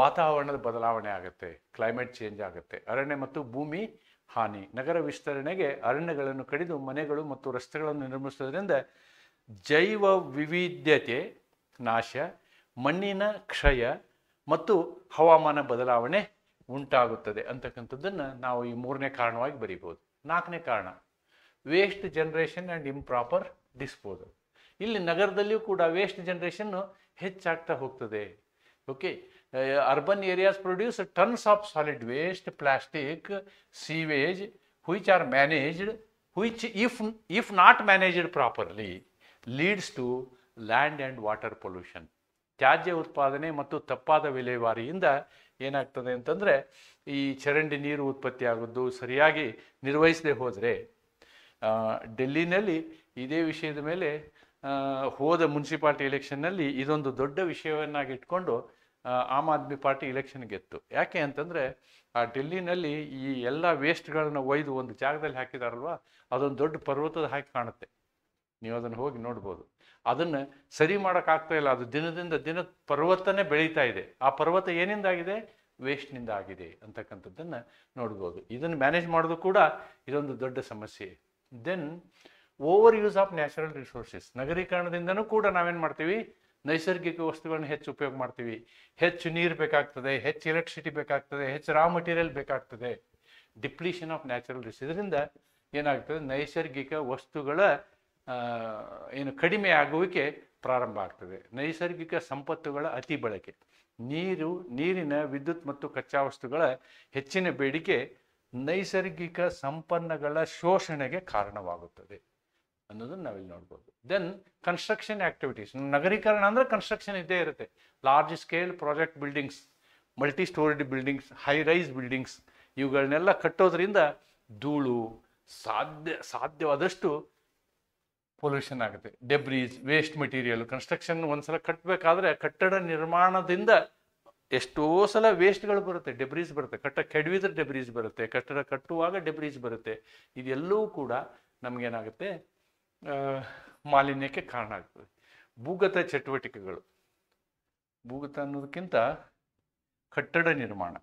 ವಾತಾವರಣದ ಬದಲಾವಣೆ ಆಗುತ್ತೆ, ಕ್ಲೈಮೇಟ್ ಚೇಂಜ್ ಆಗುತ್ತೆ, ಅರಣ್ಯ ಮತ್ತು ಭೂಮಿ ಹಾನಿ. ನಗರ ವಿಸ್ತರಣೆಗೆ ಅರಣ್ಯಗಳನ್ನು ಕಡಿದು ಮನೆಗಳು ಮತ್ತು ರಸ್ತೆಗಳನ್ನು ನಿರ್ಮಿಸುವುದರಿಂದ ಜೈವ ವಿವಿಧತೆ ನಾಶ, ಮಣ್ಣಿನ ಕ್ಷಯ ಮತ್ತು ಹವಾಮಾನ ಬದಲಾವಣೆ ಉಂಟಾಗುತ್ತದೆ ಅಂತಕ್ಕಂಥದ್ದನ್ನು ನಾವು ಈ 3ನೇ ಕಾರಣವಾಗಿ ಬರೀಬೋದು. 4ನೇ ಕಾರಣ waste generation and improper disposal. ಇಲ್ಲಿ ನಗರದಲ್ಲಿಯೂ ಕೂಡ ವೇಸ್ಟ್ ಜನರೇಷನ್ನು ಹೆಚ್ಚಾಗ್ತಾ ಹೋಗ್ತದೆ. Okay, urban areas produce tons of solid waste, plastic, sewage, which are managed, which if not managed properly leads to land and water pollution. ತ್ಯಾಜ್ಯ ಉತ್ಪಾದನೆ ಮತ್ತು ತಪ್ಪಾದ ವಿಲೇವಾರಿಯಿಂದ ಏನಾಗ್ತದೆ ಅಂತಂದರೆ ಈ ಚರಂಡಿ ನೀರು ಉತ್ಪತ್ತಿ ಆಗೋದು ಸರಿಯಾಗಿ ನಿರ್ವಹಿಸದೆ ಹೋದರೆ, ಡೆಲ್ಲಿನಲ್ಲಿ ಇದೇ ವಿಷಯದ ಮೇಲೆ ಹೋದ ಮುನ್ಸಿಪಾಲ್ಟಿ ಎಲೆಕ್ಷನ್ನಲ್ಲಿ ಇದೊಂದು ದೊಡ್ಡ ವಿಷಯವನ್ನಾಗಿ ಇಟ್ಕೊಂಡು ಆಮ್ ಆದ್ಮಿ ಪಾರ್ಟಿ ಎಲೆಕ್ಷನ್ ಗೆತ್ತು. ಯಾಕೆ ಅಂತಂದರೆ ಆ ಡೆಲ್ಲಿನಲ್ಲಿ ಈ ಎಲ್ಲ ವೇಸ್ಟ್ಗಳನ್ನು ಒಯ್ದು ಒಂದು ಜಾಗದಲ್ಲಿ ಹಾಕಿದಾರಲ್ವ, ಅದೊಂದು ದೊಡ್ಡ ಪರ್ವತದ ಹಾಕಿ ಕಾಣುತ್ತೆ. ನೀವು ಅದನ್ನು ಹೋಗಿ ನೋಡ್ಬೋದು. ಅದನ್ನು ಸರಿ ಮಾಡೋಕ್ಕಾಗ್ತಾ ಇಲ್ಲ. ಅದು ದಿನದಿಂದ ದಿನ ಪರ್ವತನೇ ಬೆಳೀತಾ ಇದೆ. ಆ ಪರ್ವತ ಏನಿಂದಾಗಿದೆ? ವೇಸ್ಟ್ನಿಂದ ಆಗಿದೆ ಅಂತಕ್ಕಂಥದ್ದನ್ನು ನೋಡ್ಬೋದು. ಇದನ್ನು ಮ್ಯಾನೇಜ್ ಮಾಡೋದು ಕೂಡ ಇದೊಂದು ದೊಡ್ಡ ಸಮಸ್ಯೆ. Then over use of natural resources. ನಗರೀಕರಣದಿಂದನೂ ಕೂಡ ನಾವೇನು ಮಾಡ್ತೀವಿ? ನೈಸರ್ಗಿಕ ವಸ್ತುಗಳನ್ನ ಹೆಚ್ಚು ಉಪಯೋಗ ಮಾಡ್ತೀವಿ. ಹೆಚ್ಚು ನೀರು ಬೇಕಾಗ್ತದೆ, ಹೆಚ್ಚು ಎಲೆಕ್ಟ್ರಿಸಿಟಿ ಬೇಕಾಗ್ತದೆ, ಹೆಚ್ಚು ರಾ ಮಟೀರಿಯಲ್ ಬೇಕಾಗ್ತದೆ. Depletion of natural resource. ಇದರಿಂದ ಏನಾಗ್ತದೆ? ನೈಸರ್ಗಿಕ ವಸ್ತುಗಳ ಏನು ಕಡಿಮೆ ಆಗುವಿಕೆ ಪ್ರಾರಂಭ ಆಗ್ತದೆ. ನೈಸರ್ಗಿಕ ಸಂಪತ್ತುಗಳ ಅತಿ ಬಳಕೆ, ನೀರಿನ ವಿದ್ಯುತ್ ಮತ್ತು ಕಚ್ಚಾ ವಸ್ತುಗಳ ಹೆಚ್ಚಿನ ಬೇಡಿಕೆ ನೈಸರ್ಗಿಕ ಸಂಪನ್ನಗಳ ಶೋಷಣೆಗೆ ಕಾರಣವಾಗುತ್ತದೆ ಅನ್ನೋದನ್ನು ನಾವಿಲ್ಲಿ ನೋಡ್ಬೋದು. Then construction activities. ನಗರೀಕರಣ ಅಂದರೆ ಕನ್ಸ್ಟ್ರಕ್ಷನ್ ಇದ್ದೇ ಇರುತ್ತೆ. Large scale project buildings, multi storeyed buildings, high rise buildings, ಇವುಗಳನ್ನೆಲ್ಲ ಕಟ್ಟೋದ್ರಿಂದ ಧೂಳು, ಸಾಧ್ಯವಾದಷ್ಟು ಪೊಲ್ಯೂಷನ್ ಆಗುತ್ತೆ. Debris, waste material. ಕನ್ಸ್ಟ್ರಕ್ಷನ್ ಒಂದ್ಸಲ ಕಟ್ಟಬೇಕಾದ್ರೆ ಕಟ್ಟಡ ನಿರ್ಮಾಣದಿಂದ ಎಷ್ಟೋ ಸಲ ವೇಸ್ಟ್ಗಳು ಬರುತ್ತೆ, ಡೆಬ್ರೀಸ್ ಬರುತ್ತೆ. ಕೆಡವಿದ್ರೆ ಡೆಬ್ರೀಸ್ ಬರುತ್ತೆ, ಕಟ್ಟಡ ಕಟ್ಟುವಾಗ ಡೆಬ್ರೀಸ್ ಬರುತ್ತೆ. ಇದೆಲ್ಲವೂ ಕೂಡ ನಮಗೇನಾಗುತ್ತೆ? ಮಾಲಿನ್ಯಕ್ಕೆ ಕಾರಣ ಆಗ್ತದೆ. ಭೂಗತ ಚಟುವಟಿಕೆಗಳು. ಭೂಗತ ಅನ್ನೋದಕ್ಕಿಂತ ಕಟ್ಟಡ ನಿರ್ಮಾಣ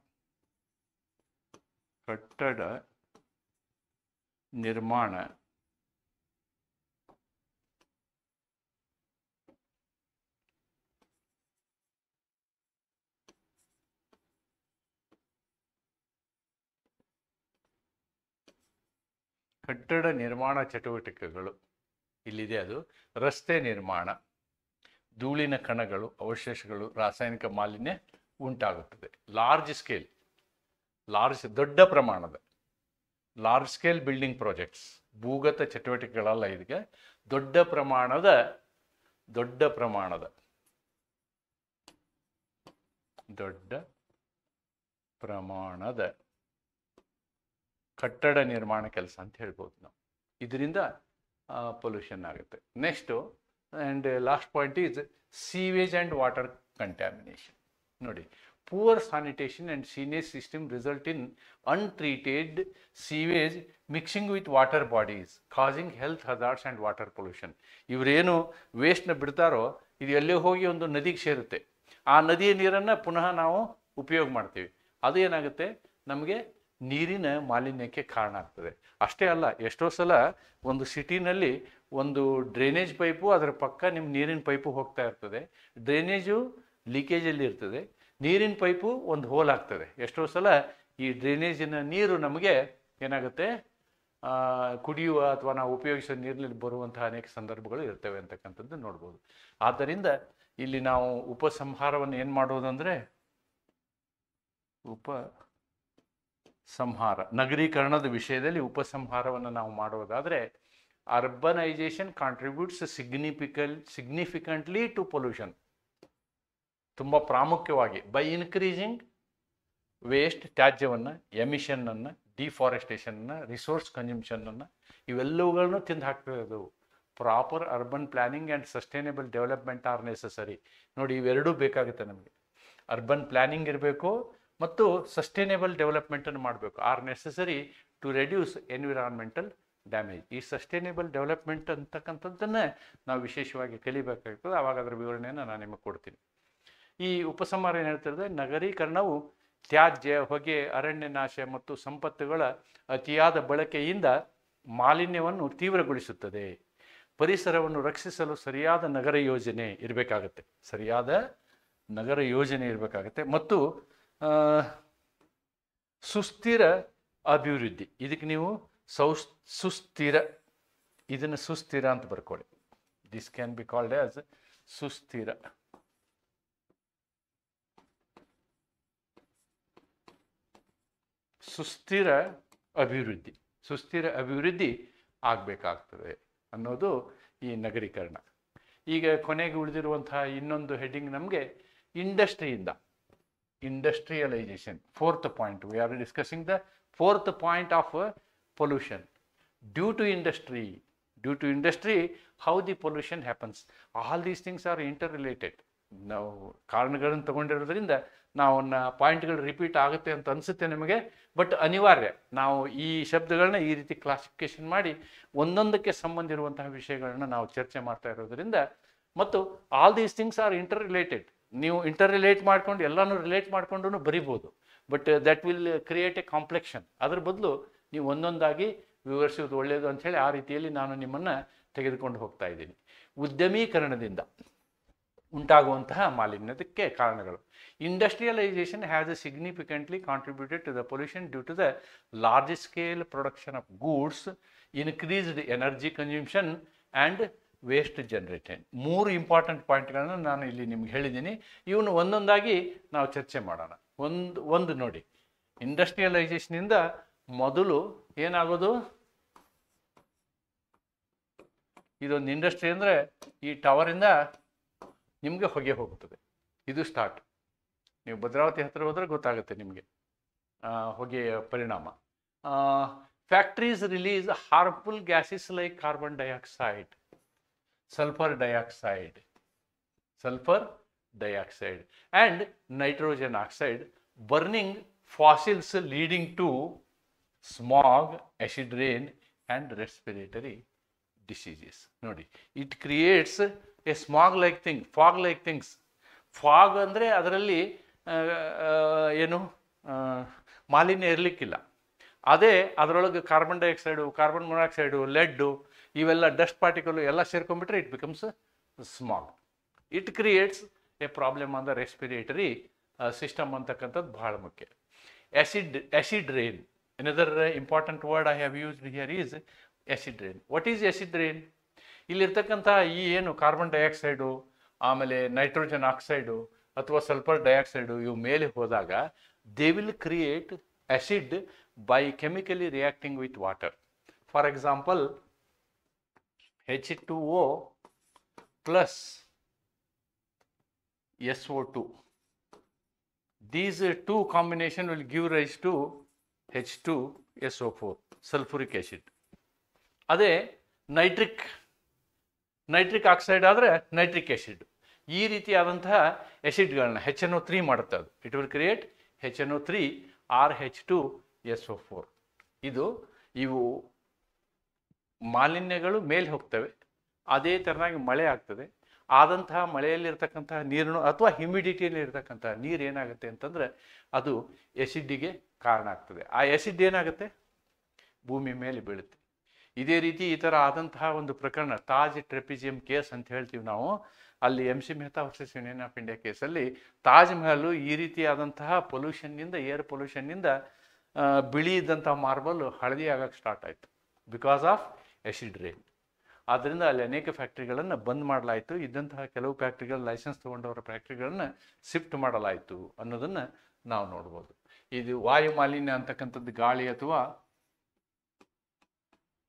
ಚಟುವಟಿಕೆಗಳು ಇಲ್ಲಿದೆ. ಅದು ರಸ್ತೆ ನಿರ್ಮಾಣ, ಧೂಳಿನ ಕಣಗಳು, ಅವಶೇಷಗಳು, ರಾಸಾಯನಿಕ ಮಾಲಿನ್ಯ ಉಂಟಾಗುತ್ತದೆ. ದೊಡ್ಡ ಪ್ರಮಾಣದ ಲಾರ್ಜ್ ಸ್ಕೇಲ್ ಬಿಲ್ಡಿಂಗ್ ಪ್ರಾಜೆಕ್ಟ್ಸ್ ಭೂಗತ ಚಟುವಟಿಕೆಗಳಲ್ಲ. ಇದಕ್ಕೆ ದೊಡ್ಡ ಪ್ರಮಾಣದ ಕಟ್ಟಡ ನಿರ್ಮಾಣ ಕೆಲಸ ಅಂತ ಹೇಳ್ಬೋದು ನಾವು. ಇದರಿಂದ ಪೊಲ್ಯೂಷನ್ ಆಗುತ್ತೆ. Next and last point is sewage and water contamination. ನೋಡಿ, ಪೂವರ್ ಸ್ಯಾನಿಟೇಷನ್ ಆ್ಯಂಡ್ ಸೀನೇಜ್ system result in untreated sewage mixing with water bodies causing health hazards and water pollution. ಇವರೇನು ವೇಸ್ಟ್ನ ಬಿಡ್ತಾರೋ ಇದು ಎಲ್ಲೇ ಹೋಗಿ ಒಂದು ನದಿಗೆ ಸೇರುತ್ತೆ. ಆ ನದಿಯ ನೀರನ್ನು ಪುನಃ ನಾವು ಉಪಯೋಗ ಮಾಡ್ತೀವಿ. ಅದು ಏನಾಗುತ್ತೆ? ನಮಗೆ ನೀರಿನ ಮಾಲಿನ್ಯಕ್ಕೆ ಕಾರಣ ಆಗ್ತದೆ. ಅಷ್ಟೇ ಅಲ್ಲ, ಎಷ್ಟೋ ಸಲ ಒಂದು ಸಿಟಿನಲ್ಲಿ ಒಂದು ಡ್ರೈನೇಜ್ ಪೈಪು, ಅದರ ಪಕ್ಕ ನಿಮ್ಮ ನೀರಿನ ಪೈಪು ಹೋಗ್ತಾ ಇರ್ತದೆ. ಡ್ರೈನೇಜು ಲೀಕೇಜಲ್ಲಿ ಇರ್ತದೆ, ನೀರಿನ ಪೈಪು ಒಂದು ಹೋಲ್ ಆಗ್ತದೆ. ಎಷ್ಟೋ ಸಲ ಈ ಡ್ರೈನೇಜಿನ ನೀರು ನಮಗೆ ಏನಾಗುತ್ತೆ? ಕುಡಿಯುವ ಅಥವಾ ನಾವು ಉಪಯೋಗಿಸೋ ನೀರಿನಲ್ಲಿ ಬರುವಂತಹ ಅನೇಕ ಸಂದರ್ಭಗಳು ಇರ್ತವೆ ಅಂತಕ್ಕಂಥದ್ದು ನೋಡ್ಬೋದು. ಆದ್ದರಿಂದ ಇಲ್ಲಿ ನಾವು ಉಪಸಂಹಾರವನ್ನು ಏನು ಮಾಡೋದಂದರೆ, ನಗರೀಕರಣದ ವಿಷಯದಲ್ಲಿ ಉಪಸಂಹಾರವನ್ನು ನಾವು ಮಾಡೋದಾದರೆ urbanisation contributes significantly to pollution. ತುಂಬ ಪ್ರಾಮುಖ್ಯವಾಗಿ ಬೈ ಇನ್ಕ್ರೀಸಿಂಗ್ ವೇಸ್ಟ್, ತ್ಯಾಜ್ಯವನ್ನು, ಎಮಿಷನ್ನನ್ನು, ಡಿಫಾರೆಸ್ಟೇಷನ್ನ, ರಿಸೋರ್ಸ್ ಕನ್ಸಂಪ್ಷನನ್ನು, ಇವೆಲ್ಲವುಗಳನ್ನು ತಿಂದು ಹಾಕ್ತದೆ ಅದು. Proper urban planning and sustainable development are necessary. ನೋಡಿ, ಇವೆರಡೂ ಬೇಕಾಗುತ್ತೆ ನಮಗೆ. ಅರ್ಬನ್ ಪ್ಲಾನಿಂಗ್ ಇರಬೇಕು ಮತ್ತು ಸಸ್ಟೈನೇಬಲ್ ಡೆವಲಪ್ಮೆಂಟನ್ನು ಮಾಡಬೇಕು. Are necessary to reduce environmental damage. ಈ ಸಸ್ಟೈನೇಬಲ್ ಡೆವಲಪ್ಮೆಂಟ್ ಅಂತಕ್ಕಂಥದ್ದನ್ನೇ ನಾವು ವಿಶೇಷವಾಗಿ ಕಲಿಬೇಕಾಗ್ತದೆ. ಆವಾಗ ಅದರ ವಿವರಣೆಯನ್ನು ನಾನು ನಿಮಗೆ ಕೊಡ್ತೀನಿ. ಈ ಉಪಸಂಹಾರ ಏನು ಹೇಳ್ತಿರ್ತದೆ, ನಗರೀಕರಣವು ತ್ಯಾಜ್ಯ, ಹೊಗೆ, ಅರಣ್ಯ ನಾಶ ಮತ್ತು ಸಂಪತ್ತುಗಳ ಅತಿಯಾದ ಬಳಕೆಯಿಂದ ಮಾಲಿನ್ಯವನ್ನು ತೀವ್ರಗೊಳಿಸುತ್ತದೆ. ಪರಿಸರವನ್ನು ರಕ್ಷಿಸಲು ಸರಿಯಾದ ನಗರ ಯೋಜನೆ ಇರಬೇಕಾಗತ್ತೆ, ಸರಿಯಾದ ನಗರ ಯೋಜನೆ ಇರಬೇಕಾಗತ್ತೆ. ಮತ್ತು ಸುಸ್ಥಿರ ಅಭಿವೃದ್ಧಿ, ಇದಕ್ಕೆ ನೀವು ಸುಸ್ಥಿರ, ಇದನ್ನು ಸುಸ್ಥಿರ ಅಂತ ಬರ್ಕೊಳ್ಳಿ. This can be called as ಸುಸ್ಥಿರ. ಸುಸ್ಥಿರ ಅಭಿವೃದ್ಧಿ, ಸುಸ್ಥಿರ ಅಭಿವೃದ್ಧಿ ಆಗಬೇಕಾಗ್ತದೆ ಅನ್ನೋದು ಈ ನಗರೀಕರಣ. ಈಗ ಕೊನೆಗೆ ಉಳಿದಿರುವಂತಹ ಇನ್ನೊಂದು ಹೆಡ್ಡಿಂಗ್ ನಮಗೆ ಇಂಡಸ್ಟ್ರಿಯಿಂದ, industrialisation. Fourth point, we are discussing the fourth point of pollution. Due to industry, due to industry how the pollution happens. All these things are inter related. ನಾವು ಕಾರಣಗಳನ್ನು ತಗೊಂಡಿರೋದ್ರಿಂದ ನಾವು ಪಾಯಿಂಟ್ಗಳು ರಿಪೀಟ್ ಆಗುತ್ತೆ ಅಂತ ಅನಿಸುತ್ತೆ ನಿಮಗೆ, ಬಟ್ ಅನಿವಾರ್ಯ. ನಾವು ಈ ಶಬ್ದಗಳನ್ನ ಈ ರೀತಿ ಕ್ಲಾಸಿಫಿಕೇಶನ್ ಮಾಡಿ ಒಂದೊಂದಕ್ಕೆ ಸಂಬಂಧ ಇರುವಂತಹ ವಿಷಯಗಳನ್ನ ನಾವು ಚರ್ಚೆ ಮಾಡ್ತಾ ಇರೋದ್ರಿಂದ, ಮತ್ತು all these things are inter related. ನೀವು ಇಂಟರ್ ರಿಲೇಟ್ ಮಾಡ್ಕೊಂಡು ಎಲ್ಲನೂ ರಿಲೇಟ್ ಮಾಡ್ಕೊಂಡು ಬರಿಬೋದು, but that will create A complexion. ಅದ್ರ ಬದಲು ನೀವು ಒಂದೊಂದಾಗಿ ವಿವರಿಸೋದು ಒಳ್ಳೆಯದು ಅಂಥೇಳಿ ಆ ರೀತಿಯಲ್ಲಿ ನಾನು ನಿಮ್ಮನ್ನು ತೆಗೆದುಕೊಂಡು ಹೋಗ್ತಾ ಇದ್ದೀನಿ. ಉದ್ಯಮೀಕರಣದಿಂದ ಉಂಟಾಗುವಂತಹ ಮಾಲಿನ್ಯಕ್ಕೆ ಕಾರಣಗಳು. Industrialisation has a significantly contributed to the pollution due to the large scale production of goods, increased energy consumption and waste generated. 3 important ಪಾಯಿಂಟ್ಗಳನ್ನ ನಾನು ಇಲ್ಲಿ ನಿಮ್ಗೆ ಹೇಳಿದ್ದೀನಿ. ಇವನು ಒಂದೊಂದಾಗಿ ನಾವು ಚರ್ಚೆ ಮಾಡೋಣ. ಒಂದು ನೋಡಿ, ಇಂಡಸ್ಟ್ರಿಯಲೈಸೇಷನಿಂದ ಮೊದಲು ಏನಾಗೋದು, ಇದೊಂದು ಇಂಡಸ್ಟ್ರಿ ಅಂದರೆ ಈ ಟವರಿಂದ ನಿಮಗೆ ಹೊಗೆ ಹೋಗುತ್ತದೆ, ಇದು ಸ್ಟಾರ್ಟ್. ನೀವು ಭದ್ರಾವತಿ ಹತ್ತಿರ ಹೋದರೆ ಗೊತ್ತಾಗುತ್ತೆ ನಿಮಗೆ ಹೊಗೆಯ ಪರಿಣಾಮ. Factories release harmful gases like carbon dioxide, sulphur dioxide and nitrogen oxide, burning fossils leading to smog, acid rain and respiratory diseases. ನೋಡಿ, it creates a smog like thing, fog like things. Fog ಅಂದರೆ ಅದರಲ್ಲಿ ಏನು ಮಾಲಿನ್ಯ ಇರಲಿಕ್ಕಿಲ್ಲ. ಅದೇ ಅದರೊಳಗೆ carbon dioxide, carbon monoxide, lead, ಇವೆಲ್ಲ dust particle ಎಲ್ಲ ಸೇರ್ಕೊಂಡ್ಬಿಟ್ರೆ it becomes smog. It creates a problem on the respiratory system ಅಂತಕ್ಕಂಥದ್ದು ಬಹಳ ಮುಖ್ಯ. Acid rain, another important word I have used here is acid rain. What is acid rain? ಇಲ್ಲಿರ್ತಕ್ಕಂಥ ಈ ಏನು carbon dioxide, ಆಮೇಲೆ nitrogen oxide ಅಥವಾ sulphur dioxide ಇವು ಮೇಲೆ ಹೋದಾಗ they will create acid by chemically reacting with water. For example, H2O plus SO2. These two combination will give rise to H2SO4, sulfuric acid. ಅದೇ nitric oxide ಆದರೆ nitric acid. ಈ ರೀತಿಯಾದಂತಹ ಆ್ಯಸಿಡ್ಗಳನ್ನ HNO3 ಮಾಡುತ್ತೆ ಅದು. It will create HNO3 or H2SO4. ಇವು ಮಾಲಿನ್ಯಗಳು ಮೇಲೆ ಹೋಗ್ತವೆ. ಅದೇ ಥರನಾಗಿ ಮಳೆ ಆಗ್ತದೆ. ಆದಂತಹ ಮಳೆಯಲ್ಲಿರ್ತಕ್ಕಂತಹ ನೀರನ್ನು ಅಥವಾ ಹ್ಯುಮಿಡಿಟಿಯಲ್ಲಿ ಇರ್ತಕ್ಕಂತಹ ನೀರು ಏನಾಗುತ್ತೆ ಅಂತಂದರೆ ಅದು ಆ್ಯಸಿಡ್ಡಿಗೆ ಕಾರಣ ಆಗ್ತದೆ. ಆ ಆ್ಯಸಿಡ್ ಏನಾಗುತ್ತೆ, ಭೂಮಿ ಮೇಲೆ ಬೀಳುತ್ತೆ. ಇದೇ ರೀತಿ ಈ ಥರ ಆದಂತಹ ಒಂದು ಪ್ರಕರಣ ತಾಜ್ ಟ್ರೆಪಿಜಿಯಂ ಕೇಸ್ ಅಂತ ಹೇಳ್ತೀವಿ ನಾವು. ಅಲ್ಲಿ MC Mehta versus union of India ಕೇಸಲ್ಲಿ ತಾಜ್ ಮಹಲ್ ಈ ರೀತಿಯಾದಂತಹ ಪೊಲ್ಯೂಷನ್ನಿಂದ, ಏರ್ ಪೊಲ್ಯೂಷನ್ನಿಂದ ಬಿಳಿ ಇದ್ದಂಥ ಮಾರ್ಬಲ್ ಹಳದಿ ಆಗಕ್ಕೆ ಸ್ಟಾರ್ಟ್ ಆಯಿತು ಬಿಕಾಸ್ ಆಫ್ ಆ್ಯಸಿಡ್ ರೈನ್. ಆದ್ದರಿಂದ ಅಲ್ಲಿ ಅನೇಕ ಫ್ಯಾಕ್ಟ್ರಿಗಳನ್ನು ಬಂದ್ ಮಾಡಲಾಯಿತು. ಇದ್ದಂತಹ ಕೆಲವು ಫ್ಯಾಕ್ಟ್ರಿಗಳು, ಲೈಸೆನ್ಸ್ ತೊಗೊಂಡವರ ಫ್ಯಾಕ್ಟ್ರಿಗಳನ್ನು ಶಿಫ್ಟ್ ಮಾಡಲಾಯಿತು ಅನ್ನೋದನ್ನು ನಾವು ನೋಡ್ಬೋದು. ಇದು ವಾಯು ಮಾಲಿನ್ಯ ಅಂತಕ್ಕಂಥದ್ದು ಗಾಳಿ ಅಥವಾ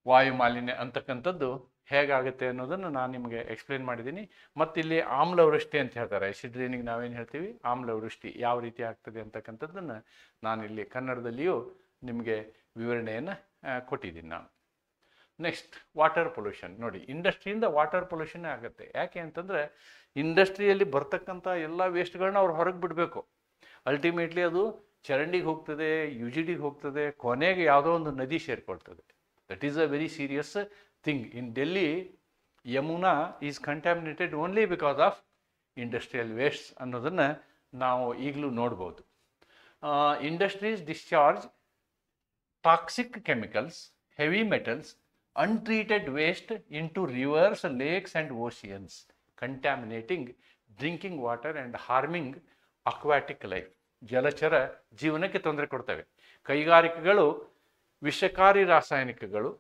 ವಾಯು ಮಾಲಿನ್ಯ ಅಂತಕ್ಕಂಥದ್ದು ಹೇಗಾಗುತ್ತೆ ಅನ್ನೋದನ್ನು ನಾನು ನಿಮಗೆ ಎಕ್ಸ್ಪ್ಲೇನ್ ಮಾಡಿದ್ದೀನಿ. ಮತ್ತು ಇಲ್ಲಿ ಆಮ್ಲವೃಷ್ಟಿ ಅಂತ ಹೇಳ್ತಾರೆ, ಆ್ಯಸಿಡ್ ರೈನಿಗೆ ನಾವೇನು ಹೇಳ್ತೀವಿ, ಆಮ್ಲವೃಷ್ಟಿ ಯಾವ ರೀತಿ ಆಗ್ತದೆ ಅಂತಕ್ಕಂಥದ್ದನ್ನು ನಾನಿಲ್ಲಿ ಕನ್ನಡದಲ್ಲಿಯೂ ನಿಮಗೆ ವಿವರಣೆಯನ್ನು ಕೊಟ್ಟಿದ್ದೀನಿ ನಾನು. Next water pollution. ನೋಡಿ, ಇಂಡಸ್ಟ್ರಿಯಿಂದ ವಾಟರ್ ಪೊಲ್ಯೂಷನ್ನೇ ಆಗುತ್ತೆ. ಯಾಕೆ ಅಂತಂದರೆ ಇಂಡಸ್ಟ್ರಿಯಲ್ಲಿ ಬರ್ತಕ್ಕಂಥ ಎಲ್ಲ ವೇಸ್ಟ್ಗಳನ್ನ ಅವ್ರು ಹೊರಗೆ ಬಿಡಬೇಕು. ಅಲ್ಟಿಮೇಟ್ಲಿ ಅದು ಚರಂಡಿಗೆ ಹೋಗ್ತದೆ, ಯುಜಿಡಿಗೆ ಹೋಗ್ತದೆ, ಕೊನೆಗೆ ಯಾವುದೋ ಒಂದು ನದಿ ಸೇರಿಕೊಳ್ತದೆ. That is a very serious thing. In Delhi Yamuna is contaminated only because of industrial wastes ಅನ್ನೋದನ್ನು ನಾವು ಈಗಲೂ ನೋಡ್ಬೋದು. Industries discharge toxic chemicals, heavy metals, untreated waste into rivers, lakes and oceans, contaminating drinking water and harming aquatic life. ಜಲಚರ ಜೀವನಕ್ಕೆ ತೊಂದರೆ ಕೊಡ್ತವೆ. ಕೈಗಾರಿಕೆಗಳು ವಿಷಕಾರಿ ರಾಸಾಯನಿಕಗಳು,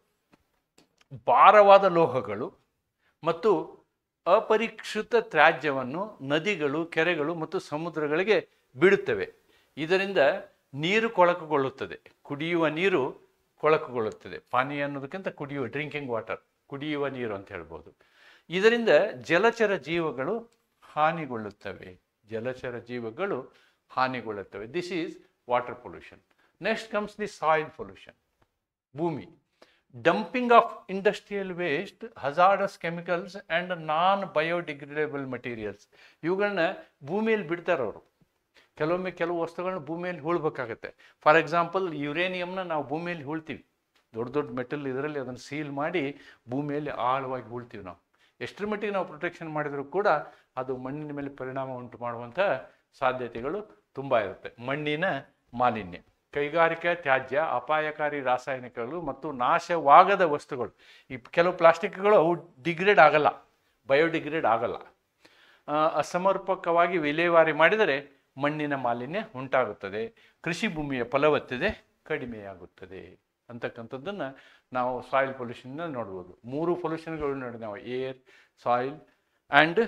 ಭಾರವಾದ ಲೋಹಗಳು ಮತ್ತು ಅಪರಿಷ್ಕೃತ ತ್ಯಾಜ್ಯವನ್ನು ನದಿಗಳು, ಕೆರೆಗಳು ಮತ್ತು ಸಮುದ್ರಗಳಿಗೆ ಬಿಡುತ್ತವೆ. ಇದರಿಂದ ನೀರು ಕೊಳಕುಗೊಳ್ಳುತ್ತದೆ, ಕುಡಿಯುವ ನೀರು ಕೊಳಕುಗೊಳ್ಳುತ್ತದೆ. ಪಾನೀಯ ಅನ್ನೋದಕ್ಕಿಂತ ಕುಡಿಯುವ, ಡ್ರಿಂಕಿಂಗ್ ವಾಟರ್, ಕುಡಿಯುವ ನೀರು ಅಂತ ಹೇಳ್ಬೋದು. ಇದರಿಂದ ಜಲಚರ ಜೀವಗಳು ಹಾನಿಗೊಳ್ಳುತ್ತವೆ. ಜಲಚರ ಜೀವಗಳು ಹಾನಿಗೊಳ್ಳುತ್ತವೆ. This is water pollution. Next comes the soil pollution. ಭೂಮಿ. Dumping of industrial waste, hazardous chemicals and non biodegradable materials. ಇವುಗಳನ್ನ ಭೂಮಿಯಲ್ಲಿ ಬಿಡ್ತಾರವರು. ಕೆಲವೊಮ್ಮೆ ಕೆಲವು ವಸ್ತುಗಳನ್ನ ಭೂಮಿಯಲ್ಲಿ ಹೂಳ್ಬೇಕಾಗತ್ತೆ. ಫಾರ್ ಎಕ್ಸಾಂಪಲ್, ಯುರೇನಿಯಂನ ನಾವು ಭೂಮಿಯಲ್ಲಿ ಹೂಳ್ತೀವಿ. ದೊಡ್ಡ ದೊಡ್ಡ ಮೆಟಲ್ ಇದರಲ್ಲಿ ಅದನ್ನು ಸೀಲ್ ಮಾಡಿ ಭೂಮಿಯಲ್ಲಿ ಆಳವಾಗಿ ಹೂಳ್ತೀವಿ ನಾವು. ಎಷ್ಟರ ಮಟ್ಟಿಗೆ ನಾವು ಪ್ರೊಟೆಕ್ಷನ್ ಮಾಡಿದರೂ ಕೂಡ ಅದು ಮಣ್ಣಿನ ಮೇಲೆ ಪರಿಣಾಮ ಉಂಟು ಮಾಡುವಂಥ ಸಾಧ್ಯತೆಗಳು ತುಂಬ ಇರುತ್ತೆ. ಮಣ್ಣಿನ ಮಾಲಿನ್ಯ, ಕೈಗಾರಿಕಾ ತ್ಯಾಜ್ಯ, ಅಪಾಯಕಾರಿ ರಾಸಾಯನಿಕಗಳು ಮತ್ತು ನಾಶವಾಗದ ವಸ್ತುಗಳು. ಈ ಕೆಲವು ಪ್ಲಾಸ್ಟಿಕ್ಗಳು ಅವು ಡಿಗ್ರೇಡ್ ಆಗಲ್ಲ, ಬಯೋಡಿಗ್ರೇಡ್ ಆಗಲ್ಲ. ಅಸಮರ್ಪಕವಾಗಿ ವಿಲೇವಾರಿ ಮಾಡಿದರೆ ಮಣ್ಣಿನ ಮಾಲಿನ್ಯ ಉಂಟಾಗುತ್ತದೆ. ಕೃಷಿ ಭೂಮಿಯ ಫಲವತ್ತತೆ ಕಡಿಮೆಯಾಗುತ್ತದೆ ಅಂತಕ್ಕಂಥದ್ದನ್ನು ನಾವು ಸಾಯಿಲ್ ಪೊಲ್ಯೂಷನ್ನ ನೋಡ್ಬೋದು. 3 ಪೊಲ್ಯೂಷನ್ಗಳು ನೋಡಿ ನಾವು, ಏರ್, ಸಾಯಿಲ್ ಆ್ಯಂಡ್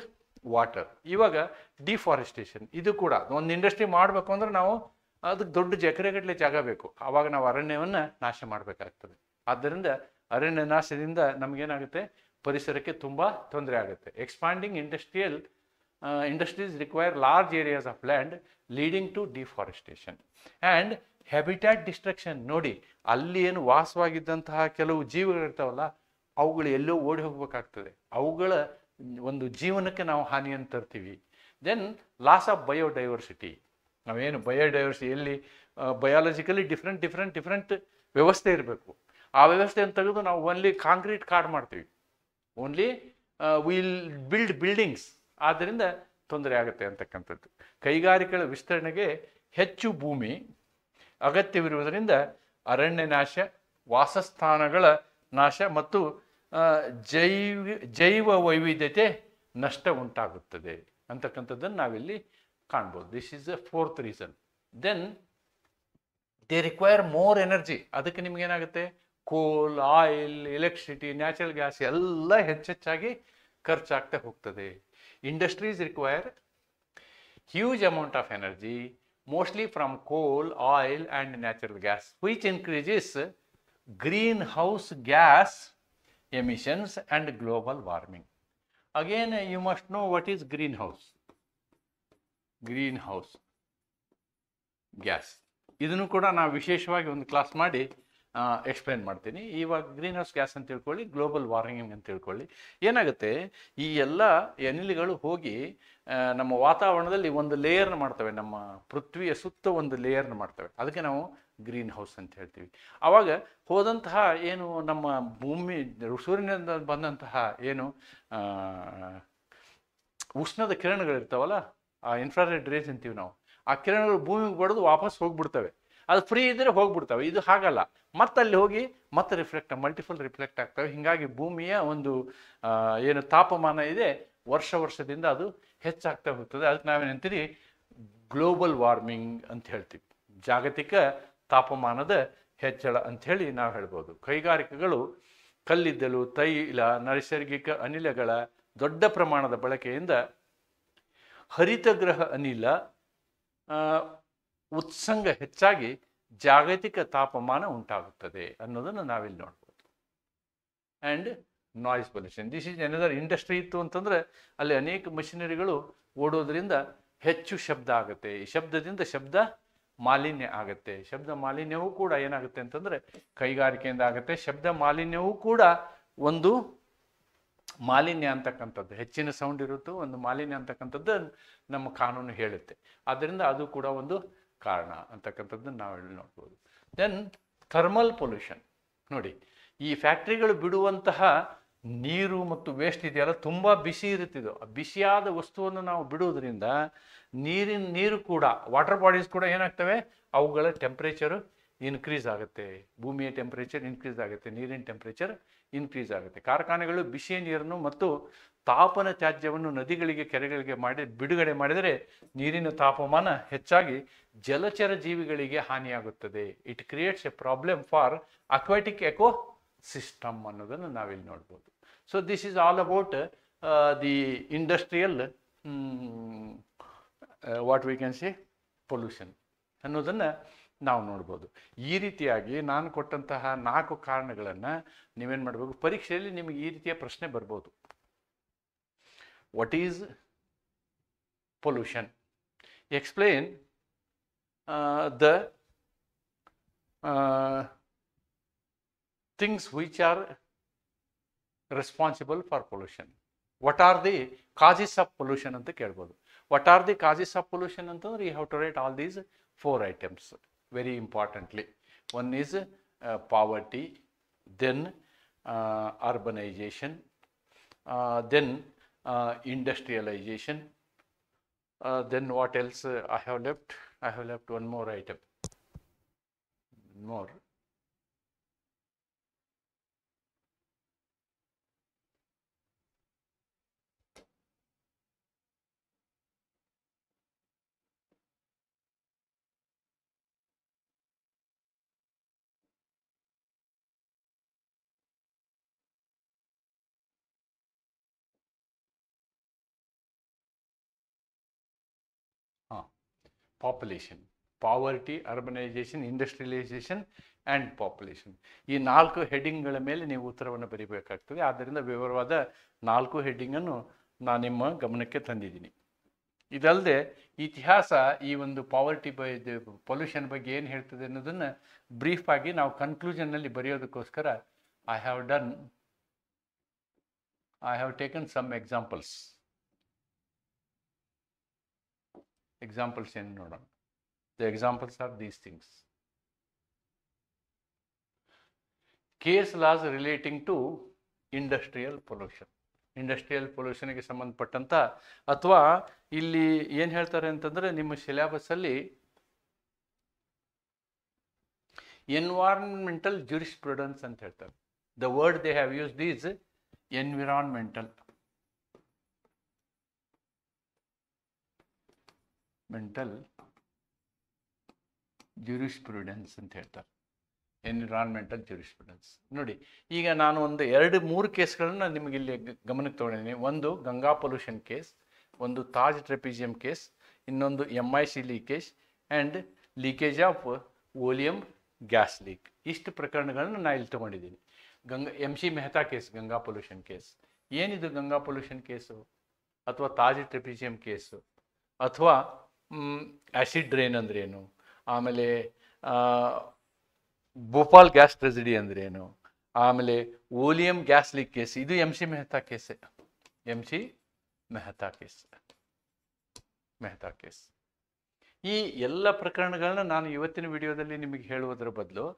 ವಾಟರ್. ಇವಾಗ ಡಿಫಾರೆಸ್ಟೇಷನ್. ಇದು ಕೂಡ ಒಂದು ಇಂಡಸ್ಟ್ರಿ ಮಾಡಬೇಕು ಅಂದ್ರೆ ನಾವು ಅದಕ್ಕೆ ದೊಡ್ಡ ಎಕರೆಗಟ್ಟಲೆ ಜಾಗ ಬೇಕು. ಆವಾಗ ನಾವು ಅರಣ್ಯವನ್ನು ನಾಶ ಮಾಡಬೇಕಾಗ್ತದೆ. ಆದ್ದರಿಂದ ಅರಣ್ಯ ನಾಶದಿಂದ ನಮಗೇನಾಗುತ್ತೆ, ಪರಿಸರಕ್ಕೆ ತುಂಬ ತೊಂದರೆ ಆಗುತ್ತೆ. Expanding industries require large areas of land, leading to deforestation and habitat destruction. ನೋಡಿ, ಅಲ್ಲಿ ಏನು ವಾಸವಾಗಿದ್ದಂತಹ ಕೆಲವು ಜೀವಿಗಳಿರ್ತಾವಲ್ಲ, ಅವುಗಳು ಎಲ್ಲೋ ಓಡಿ ಹೋಗ್ಬೇಕಾಗ್ತದೆ. ಅವುಗಳ ಒಂದು ಜೀವನಕ್ಕೆ ನಾವು ಹಾನಿಯನ್ನು ತರ್ತೀವಿ. Then loss of biodiversity. ನಾವೇನು ಬಯೋಡೈವರ್ಸಿಟಿ, ಎಲ್ಲಿ ಬಯಾಲಜಿಕಲಿ ಡಿಫ್ರೆಂಟ್ ವ್ಯವಸ್ಥೆ ಇರಬೇಕು. ಆ ವ್ಯವಸ್ಥೆಯನ್ನು ತೆಗೆದು ನಾವು ಓನ್ಲಿ ಕಾಂಕ್ರೀಟ್ ಕಾಡ್ ಮಾಡ್ತೀವಿ, ಓನ್ಲಿ ವಿಲ್ ಬಿಲ್ಡ್ ಬಿಲ್ಡಿಂಗ್ಸ್. ಆದ್ದರಿಂದ ತೊಂದರೆ ಆಗುತ್ತೆ ಅಂತಕ್ಕಂಥದ್ದು. ಕೈಗಾರಿಕೆಗಳ ವಿಸ್ತರಣೆಗೆ ಹೆಚ್ಚು ಭೂಮಿ ಅಗತ್ಯವಿರುವುದರಿಂದ ಅರಣ್ಯ ನಾಶ, ವಾಸಸ್ಥಾನಗಳ ನಾಶ ಮತ್ತು ಜೈವ ವೈವಿಧ್ಯತೆ ನಷ್ಟ ಉಂಟಾಗುತ್ತದೆ ಅಂತಕ್ಕಂಥದ್ದನ್ನು ನಾವಿಲ್ಲಿ ಕಾಣ್ಬೋದು. This is the 4th reason. Then they require more energy. ಅದಕ್ಕೆ ನಿಮ್ಗೇನಾಗುತ್ತೆ, ಕೋಲ್, ಆಯಿಲ್, ಎಲೆಕ್ಟ್ರಿಸಿಟಿ, ನ್ಯಾಚುರಲ್ ಗ್ಯಾಸ್ ಎಲ್ಲ ಹೆಚ್ಚೆಚ್ಚಾಗಿ ಖರ್ಚಾಗ್ತಾ ಹೋಗ್ತದೆ. Industries require huge amount of energy, mostly from coal, oil and natural gas, which increases greenhouse gas emissions and global warming. Again, you must know what is greenhouse gas. ಇದನ್ನು ಕೂಡ ನಾವು ವಿಶೇಷವಾಗಿ ಒಂದು class ಮಾಡಿ explain ಮಾಡ್ತೀನಿ. ಇವಾಗ green house gas ಅಂತ ತಿಳ್ಕೊಳ್ಳಿ, ಗ್ಲೋಬಲ್ ವಾರ್ಮಿಂಗ್ ಅಂತ ತಿಳ್ಕೊಳ್ಳಿ. ಏನಾಗುತ್ತೆ, ಈ ಎಲ್ಲ ಅನಿಲಗಳು ಹೋಗಿ ನಮ್ಮ ವಾತಾವರಣದಲ್ಲಿ ಒಂದು ಲೇಯರ್ನ ಮಾಡ್ತವೆ, ನಮ್ಮ ಪೃಥ್ವಿಯ ಸುತ್ತ ಒಂದು ಲೇಯರ್ನ ಮಾಡ್ತವೆ. ಅದಕ್ಕೆ ನಾವು ಗ್ರೀನ್ ಹೌಸ್ ಅಂತ ಹೇಳ್ತೀವಿ. ಆವಾಗ ಹೋದಂತಹ ಏನು ನಮ್ಮ ಭೂಮಿ, ಸೂರ್ಯನಿಂದ ಬಂದಂತಹ ಏನು ಉಷ್ಣದ ಕಿರಣಗಳಿರ್ತಾವಲ್ಲ, ಆ ಇನ್ಫ್ರಾರೆಡ್ ರೇಸ್ ಅಂತೀವಿ ನಾವು, ಆ ಕಿರಣಗಳು ಭೂಮಿಗೆ ಬಡಿದು ವಾಪಸ್ ಹೋಗ್ಬಿಡ್ತವೆ. ಅದು ಫ್ರೀ ಇದ್ದರೆ ಹೋಗ್ಬಿಡ್ತವೆ. ಇದು ಹಾಗಲ್ಲ, ಮತ್ತೆ ಅಲ್ಲಿ ಹೋಗಿ ಮತ್ತೆ ಮಲ್ಟಿಪಲ್ ರಿಫ್ಲೆಕ್ಟ್ ಆಗ್ತವೆ. ಹೀಗಾಗಿ ಭೂಮಿಯ ಒಂದು ಏನು ತಾಪಮಾನ ಇದೆ, ವರ್ಷದಿಂದ ಅದು ಹೆಚ್ಚಾಗ್ತಾ ಹೋಗ್ತದೆ. ಅದಕ್ಕೆ ನಾವೇನಂತೀವಿ, ಗ್ಲೋಬಲ್ ವಾರ್ಮಿಂಗ್ ಅಂತ ಹೇಳ್ತೀವಿ. ಜಾಗತಿಕ ತಾಪಮಾನದ ಹೆಚ್ಚಳ ಅಂಥೇಳಿ ನಾವು ಹೇಳ್ಬೋದು. ಕೈಗಾರಿಕೆಗಳು ಕಲ್ಲಿದ್ದಲು, ತೈಲ, ನೈಸರ್ಗಿಕ ಅನಿಲಗಳ ದೊಡ್ಡ ಪ್ರಮಾಣದ ಬಳಕೆಯಿಂದ ಹರಿತಗೃಹ ಅನಿಲ ಉತ್ಸಂಗ ಹೆಚ್ಚಾಗಿ ಜಾಗತಿಕ ತಾಪಮಾನ ಉಂಟಾಗುತ್ತದೆ ಅನ್ನೋದನ್ನು ನಾವಿಲ್ಲಿ ನೋಡ್ಬೋದು. And noise pollution. This is another industry ಇತ್ತು ಅಂತಂದರೆ ಅಲ್ಲಿ ಅನೇಕ ಮಷಿನರಿಗಳು ಓಡೋದ್ರಿಂದ ಹೆಚ್ಚು ಶಬ್ದ ಆಗುತ್ತೆ. ಈ ಶಬ್ದದಿಂದ ಶಬ್ದ ಮಾಲಿನ್ಯ ಆಗುತ್ತೆ. ಶಬ್ದ ಮಾಲಿನ್ಯವೂ ಕೂಡ ಏನಾಗುತ್ತೆ ಅಂತಂದರೆ ಕೈಗಾರಿಕೆಯಿಂದ ಆಗುತ್ತೆ. ಶಬ್ದ ಮಾಲಿನ್ಯವೂ ಕೂಡ ಒಂದು ಮಾಲಿನ್ಯ ಅಂತಕ್ಕಂಥದ್ದು, ಹೆಚ್ಚಿನ ಸೌಂಡ್ ಇರುತ್ತೋ ಒಂದು ಮಾಲಿನ್ಯ ಅಂತಕ್ಕಂಥದ್ದು ನಮ್ಮ ಕಾನೂನು ಹೇಳುತ್ತೆ. ಆದ್ದರಿಂದ ಅದು ಕೂಡ ಒಂದು ಕಾರಣ ಅಂತಕ್ಕಂಥದ್ದನ್ನು ನಾವು ಇಲ್ಲಿ ನೋಡ್ಬೋದು. Then thermal pollution. ನೋಡಿ, ಈ ಫ್ಯಾಕ್ಟ್ರಿಗಳು ಬಿಡುವಂತಹ ನೀರು ಮತ್ತು ವೇಸ್ಟ್ ಇದೆಯಲ್ಲ ತುಂಬ ಬಿಸಿ ಇರುತ್ತಿದ್ದು. ಆ ಬಿಸಿಯಾದ ವಸ್ತುವನ್ನು ನಾವು ಬಿಡುವುದರಿಂದ ನೀರು ಕೂಡ, ವಾಟರ್ ಬಾಡೀಸ್ ಕೂಡ ಏನಾಗ್ತವೆ, ಅವುಗಳ ಟೆಂಪ್ರೇಚರು ಇನ್ಕ್ರೀಸ್ ಆಗುತ್ತೆ. ಭೂಮಿಯ ಟೆಂಪ್ರೇಚರ್ ಇನ್ಕ್ರೀಸ್ ಆಗುತ್ತೆ, ನೀರಿನ ಟೆಂಪ್ರೇಚರ್ ಇನ್ಕ್ರೀಸ್ ಆಗುತ್ತೆ. ಕಾರ್ಖಾನೆಗಳು ಬಿಸಿಯ ನೀರನ್ನು ಮತ್ತು ತಾಪನ ತ್ಯಾಜ್ಯವನ್ನು ನದಿಗಳಿಗೆ, ಕೆರೆಗಳಿಗೆ ಬಿಡುಗಡೆ ಮಾಡಿದರೆ ನೀರಿನ ತಾಪಮಾನ ಹೆಚ್ಚಾಗಿ ಜಲಚರ ಜೀವಿಗಳಿಗೆ ಹಾನಿಯಾಗುತ್ತದೆ. It creates a problem for aquatic eco system ಅನ್ನೋದನ್ನು ನಾವಿಲ್ಲಿ ನೋಡ್ಬೋದು. So this is all about the industrial what we can say pollution ಅನ್ನೋದನ್ನು ನಾವು ನೋಡ್ಬೋದು. ಈ ರೀತಿಯಾಗಿ ನಾನು ಕೊಟ್ಟಂತಹ 4 ಕಾರಣಗಳನ್ನು ನೀವೇನು ಮಾಡಬೇಕು, ಪರೀಕ್ಷೆಯಲ್ಲಿ ನಿಮಗೆ ಈ ರೀತಿಯ ಪ್ರಶ್ನೆ ಬರ್ಬೋದು. What is pollution? Explain the things which are responsible for pollution. What are the causes of pollution ಅಂತ ಕೇಳ್ಬೋದು. What are the causes of pollution ಅಂತಂದ್ರೆ you have to write all these 4 items very importantly. One is poverty, then urbanization, then industrialization, then what else I have left? I have left one more item. More. Population, poverty, urbanisation, industrialisation and population. ಈ 4 ಹೆಡ್ಡಿಂಗ್ಗಳ ಮೇಲೆ ನೀವು ಉತ್ತರವನ್ನು ಬರೀಬೇಕಾಗ್ತದೆ. ಆದ್ದರಿಂದ ವಿವರವಾದ 4 ಹೆಡ್ಡಿಂಗನ್ನು ನಾನು ನಿಮ್ಮ ಗಮನಕ್ಕೆ ತಂದಿದ್ದೀನಿ. ಇದಲ್ಲದೆ ಇತಿಹಾಸ ಈ ಒಂದು ಪಾವರ್ಟಿ ಪೊಲ್ಯೂಷನ್ ಬಗ್ಗೆ ಏನು ಹೇಳ್ತದೆ ಅನ್ನೋದನ್ನು ಬ್ರೀಫ್ ಆಗಿ ನಾವು ಕನ್ಕ್ಲೂಷನ್ನಲ್ಲಿ ಬರೆಯೋದಕ್ಕೋಸ್ಕರ I have taken some examples ಏನು ನೋಡೋಣ. The examples are these things. Case laws relating to industrial pollution. Industrial ಪೊಲ್ಯೂಷನ್ಗೆ ಸಂಬಂಧಪಟ್ಟಂಥ, ಅಥವಾ ಇಲ್ಲಿ ಏನು ಹೇಳ್ತಾರೆ ಅಂತಂದರೆ ನಿಮ್ಮ ಸಿಲೆಬಸ್ಸಲ್ಲಿ ಎನ್ವೈರನ್ಮೆಂಟಲ್ ಜ್ಯೂರಿಸ್ಪ್ರುಡೆನ್ಸ್ ಅಂತ ಹೇಳ್ತಾರೆ. The word they have used is environmental jurisprudence ಅಂತ ಹೇಳ್ತಾರೆ. Environmental jurisprudence. ನೋಡಿ, ಈಗ ನಾನು ಒಂದು 2-3 ಕೇಸ್ಗಳನ್ನ ನಿಮಗೆ ಇಲ್ಲಿ ಗಮನಕ್ಕೆ ತೊಗೊಂಡಿದ್ದೀನಿ. ಒಂದು ಗಂಗಾ ಪೊಲ್ಯೂಷನ್ ಕೇಸ್, ಒಂದು ತಾಜ್ ಟ್ರೆಪಿಜಿಯಂ ಕೇಸ್, ಇನ್ನೊಂದು MIC leakage and leakage of oleum gas leak. ಇಷ್ಟು ಪ್ರಕರಣಗಳನ್ನು ನಾನು ಇಲ್ಲಿ ತೊಗೊಂಡಿದ್ದೀನಿ. MC Mehta case, Ganga pollution case. ಏನಿದು ಗಂಗಾ ಪೊಲ್ಯೂಷನ್ ಕೇಸು, ಅಥವಾ ತಾಜ್ ಟ್ರೆಪಿಜಿಯಂ ಕೇಸು, ಅಥವಾ ಆ್ಯಸಿಡ್ ರೇನ್ ಅಂದ್ರೇನು, ಆಮೇಲೆ ಭೋಪಾಲ್ ಗ್ಯಾಸ್ ಟ್ರೆಜಿಡಿ ಅಂದ್ರೇನು, ಆಮೇಲೆ ವೋಲಿಯಂ ಗ್ಯಾಸ್ ಲೀಕ್ ಕೇಸ್, ಇದು MC Mehta case. Mehta case. ಈ ಎಲ್ಲ ಪ್ರಕರಣಗಳನ್ನ ನಾನು ಇವತ್ತಿನ ವಿಡಿಯೋದಲ್ಲಿ ನಿಮಗೆ ಹೇಳುವುದರ ಬದಲು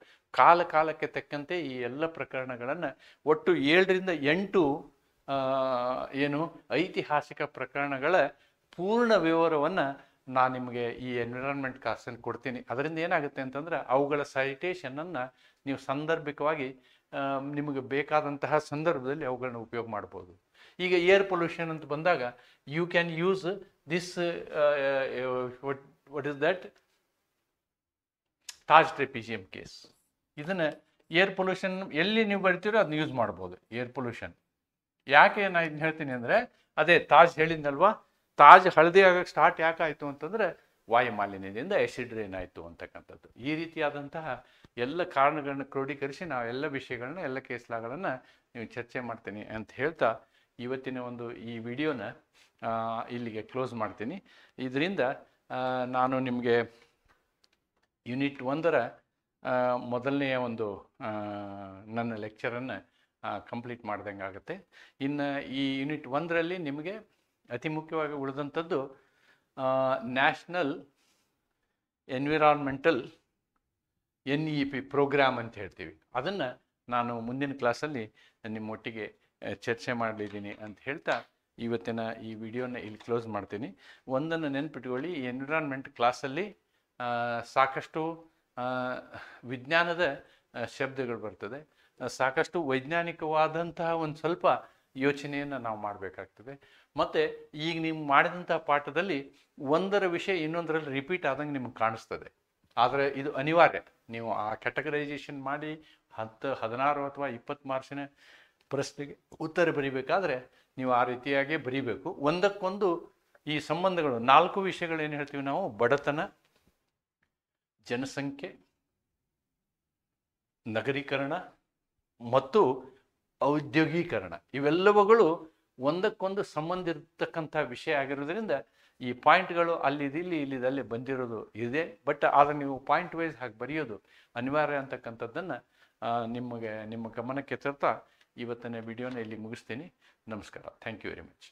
ಕಾಲಕ್ಕೆ ತಕ್ಕಂತೆ ಈ ಎಲ್ಲ ಪ್ರಕರಣಗಳನ್ನು ಒಟ್ಟು 7ರಿಂದ 8 ಏನು ಐತಿಹಾಸಿಕ ಪ್ರಕರಣಗಳ ಪೂರ್ಣ ವಿವರವನ್ನು ನಾನು ನಿಮಗೆ ಈ ಎನ್ವಿರಾನ್ಮೆಂಟ್ ಕ್ಲಾಸಲ್ಲಿ ಕೊಡ್ತೀನಿ. ಅದರಿಂದ ಏನಾಗುತ್ತೆ ಅಂತಂದರೆ ಅವುಗಳ ಸೈಟೇಷನನ್ನು ನೀವು ಸಾಂದರ್ಭಿಕವಾಗಿ ನಿಮಗೆ ಬೇಕಾದಂತಹ ಸಂದರ್ಭದಲ್ಲಿ ಅವುಗಳನ್ನ ಉಪಯೋಗ ಮಾಡ್ಬೋದು. ಈಗ ಏರ್ ಪೊಲ್ಯೂಷನ್ ಅಂತ ಬಂದಾಗ you can use this what is that Taj trapezium case. ಇದನ್ನು ಏರ್ ಪೊಲ್ಯೂಷನ್ ಎಲ್ಲಿ ನೀವು ಬರ್ತೀರೋ ಅದನ್ನ ಯೂಸ್ ಮಾಡ್ಬೋದು. ಏರ್ ಪೊಲ್ಯೂಷನ್ ಯಾಕೆ ನಾನು ಇದನ್ನ ಹೇಳ್ತೀನಿ ಅಂದರೆ, ಅದೇ ತಾಜ್ ಹೇಳಿದ್ನಲ್ವಾ, ತಾಜ್ ಹಳದಿ ಆಗಕ್ಕೆ ಸ್ಟಾರ್ಟ್ ಯಾಕೆ ಆಯಿತು ಅಂತಂದರೆ ವಾಯು ಮಾಲಿನ್ಯದಿಂದ ಆ್ಯಸಿಡ್ ರೇನ್ ಆಯಿತು ಅಂತಕ್ಕಂಥದ್ದು. ಈ ರೀತಿಯಾದಂತಹ ಎಲ್ಲ ಕಾರಣಗಳನ್ನ ಕ್ರೋಢೀಕರಿಸಿ ನಾವು ಎಲ್ಲ ವಿಷಯಗಳನ್ನ, ಎಲ್ಲ ಕೇಸ್ ಲಾಗಳನ್ನು ನೀವು ಚರ್ಚೆ ಮಾಡ್ತೀನಿ ಅಂತ ಹೇಳ್ತಾ ಇವತ್ತಿನ ಒಂದು ಈ ವಿಡಿಯೋನ ಇಲ್ಲಿಗೆ ಕ್ಲೋಸ್ ಮಾಡ್ತೀನಿ. ಇದರಿಂದ ನಾನು ನಿಮಗೆ ಯೂನಿಟ್ 1ರ ಮೊದಲನೆಯ ಒಂದು ನನ್ನ ಲೆಕ್ಚರನ್ನು ಕಂಪ್ಲೀಟ್ ಮಾಡ್ದಂಗೆ ಆಗುತ್ತೆ. ಇನ್ನು ಈ ಯೂನಿಟ್ 1ರಲ್ಲಿ ನಿಮಗೆ ಅತಿ ಮುಖ್ಯವಾಗಿ ಉಳಿದಂಥದ್ದು ನ್ಯಾಷನಲ್ ಎನ್ವಿರಾನ್ಮೆಂಟಲ್ NEP ಪ್ರೋಗ್ರಾಮ್ ಅಂತ ಹೇಳ್ತೀವಿ. ಅದನ್ನು ನಾನು ಮುಂದಿನ ಕ್ಲಾಸಲ್ಲಿ ನಿಮ್ಮೊಟ್ಟಿಗೆ ಚರ್ಚೆ ಮಾಡಲಿದ್ದೀನಿ ಅಂತ ಹೇಳ್ತಾ ಇವತ್ತಿನ ಈ ವಿಡಿಯೋನ ಇಲ್ಲಿ ಕ್ಲೋಸ್ ಮಾಡ್ತೀನಿ. ಒಂದನ್ನು ನೆನ್ಪಿಟ್ಕೊಳ್ಳಿ, ಈ ಎನ್ವಿರಾನ್ಮೆಂಟ್ ಕ್ಲಾಸಲ್ಲಿ ಸಾಕಷ್ಟು ವಿಜ್ಞಾನದ ಶಬ್ದಗಳು ಬರ್ತದೆ, ಸಾಕಷ್ಟು ವೈಜ್ಞಾನಿಕವಾದಂತಹ ಒಂದು ಸ್ವಲ್ಪ ಯೋಚನೆಯನ್ನು ನಾವು ಮಾಡಬೇಕಾಗ್ತದೆ. ಮತ್ತು ಈಗ ನೀವು ಮಾಡಿದಂಥ ಪಾಠದಲ್ಲಿ ಒಂದರ ವಿಷಯ ಇನ್ನೊಂದರಲ್ಲಿ ರಿಪೀಟ್ ಆದಂಗೆ ನಿಮ್ಗೆ ಕಾಣಿಸ್ತದೆ. ಆದರೆ ಇದು ಅನಿವಾರ್ಯ. ನೀವು ಆ ಕ್ಯಾಟಗರೈಸೇಷನ್ ಮಾಡಿ 10, 16 ಅಥವಾ 20 ಮಾರ್ಕ್ಸಿನ ಪ್ರಶ್ನೆಗೆ ಉತ್ತರ ಬರೀಬೇಕಾದ್ರೆ ನೀವು ಆ ರೀತಿಯಾಗಿ ಬರೀಬೇಕು. ಒಂದಕ್ಕೊಂದು ಈ ಸಂಬಂಧಗಳು 4 ವಿಷಯಗಳು ಏನು ಹೇಳ್ತೀವಿ ನಾವು: ಬಡತನ, ಜನಸಂಖ್ಯೆ, ನಗರೀಕರಣ ಮತ್ತು ಔದ್ಯೋಗೀಕರಣ, ಇವೆಲ್ಲವುಗಳು ಒಂದಕ್ಕೊಂದು ಸಂಬಂಧ ಇರತಕ್ಕಂಥ ವಿಷಯ ಆಗಿರೋದ್ರಿಂದ ಈ ಪಾಯಿಂಟ್ಗಳು ಇಲ್ಲಿದಲ್ಲಿ ಬಂದಿರೋದು ಇದೆ. ಬಟ್ ಆದರೆ ನೀವು ಪಾಯಿಂಟ್ ವೈಸ್ ಹಾಗೆ ಬರೆಯೋದು ಅನಿವಾರ್ಯ ಅಂತಕ್ಕಂಥದ್ದನ್ನು ನಿಮ್ಮ ಗಮನಕ್ಕೆ ತರ್ತಾ ಇವತ್ತಿನ ವಿಡಿಯೋನ ಇಲ್ಲಿ ಮುಗಿಸ್ತೀನಿ. ನಮಸ್ಕಾರ. Thank you very much.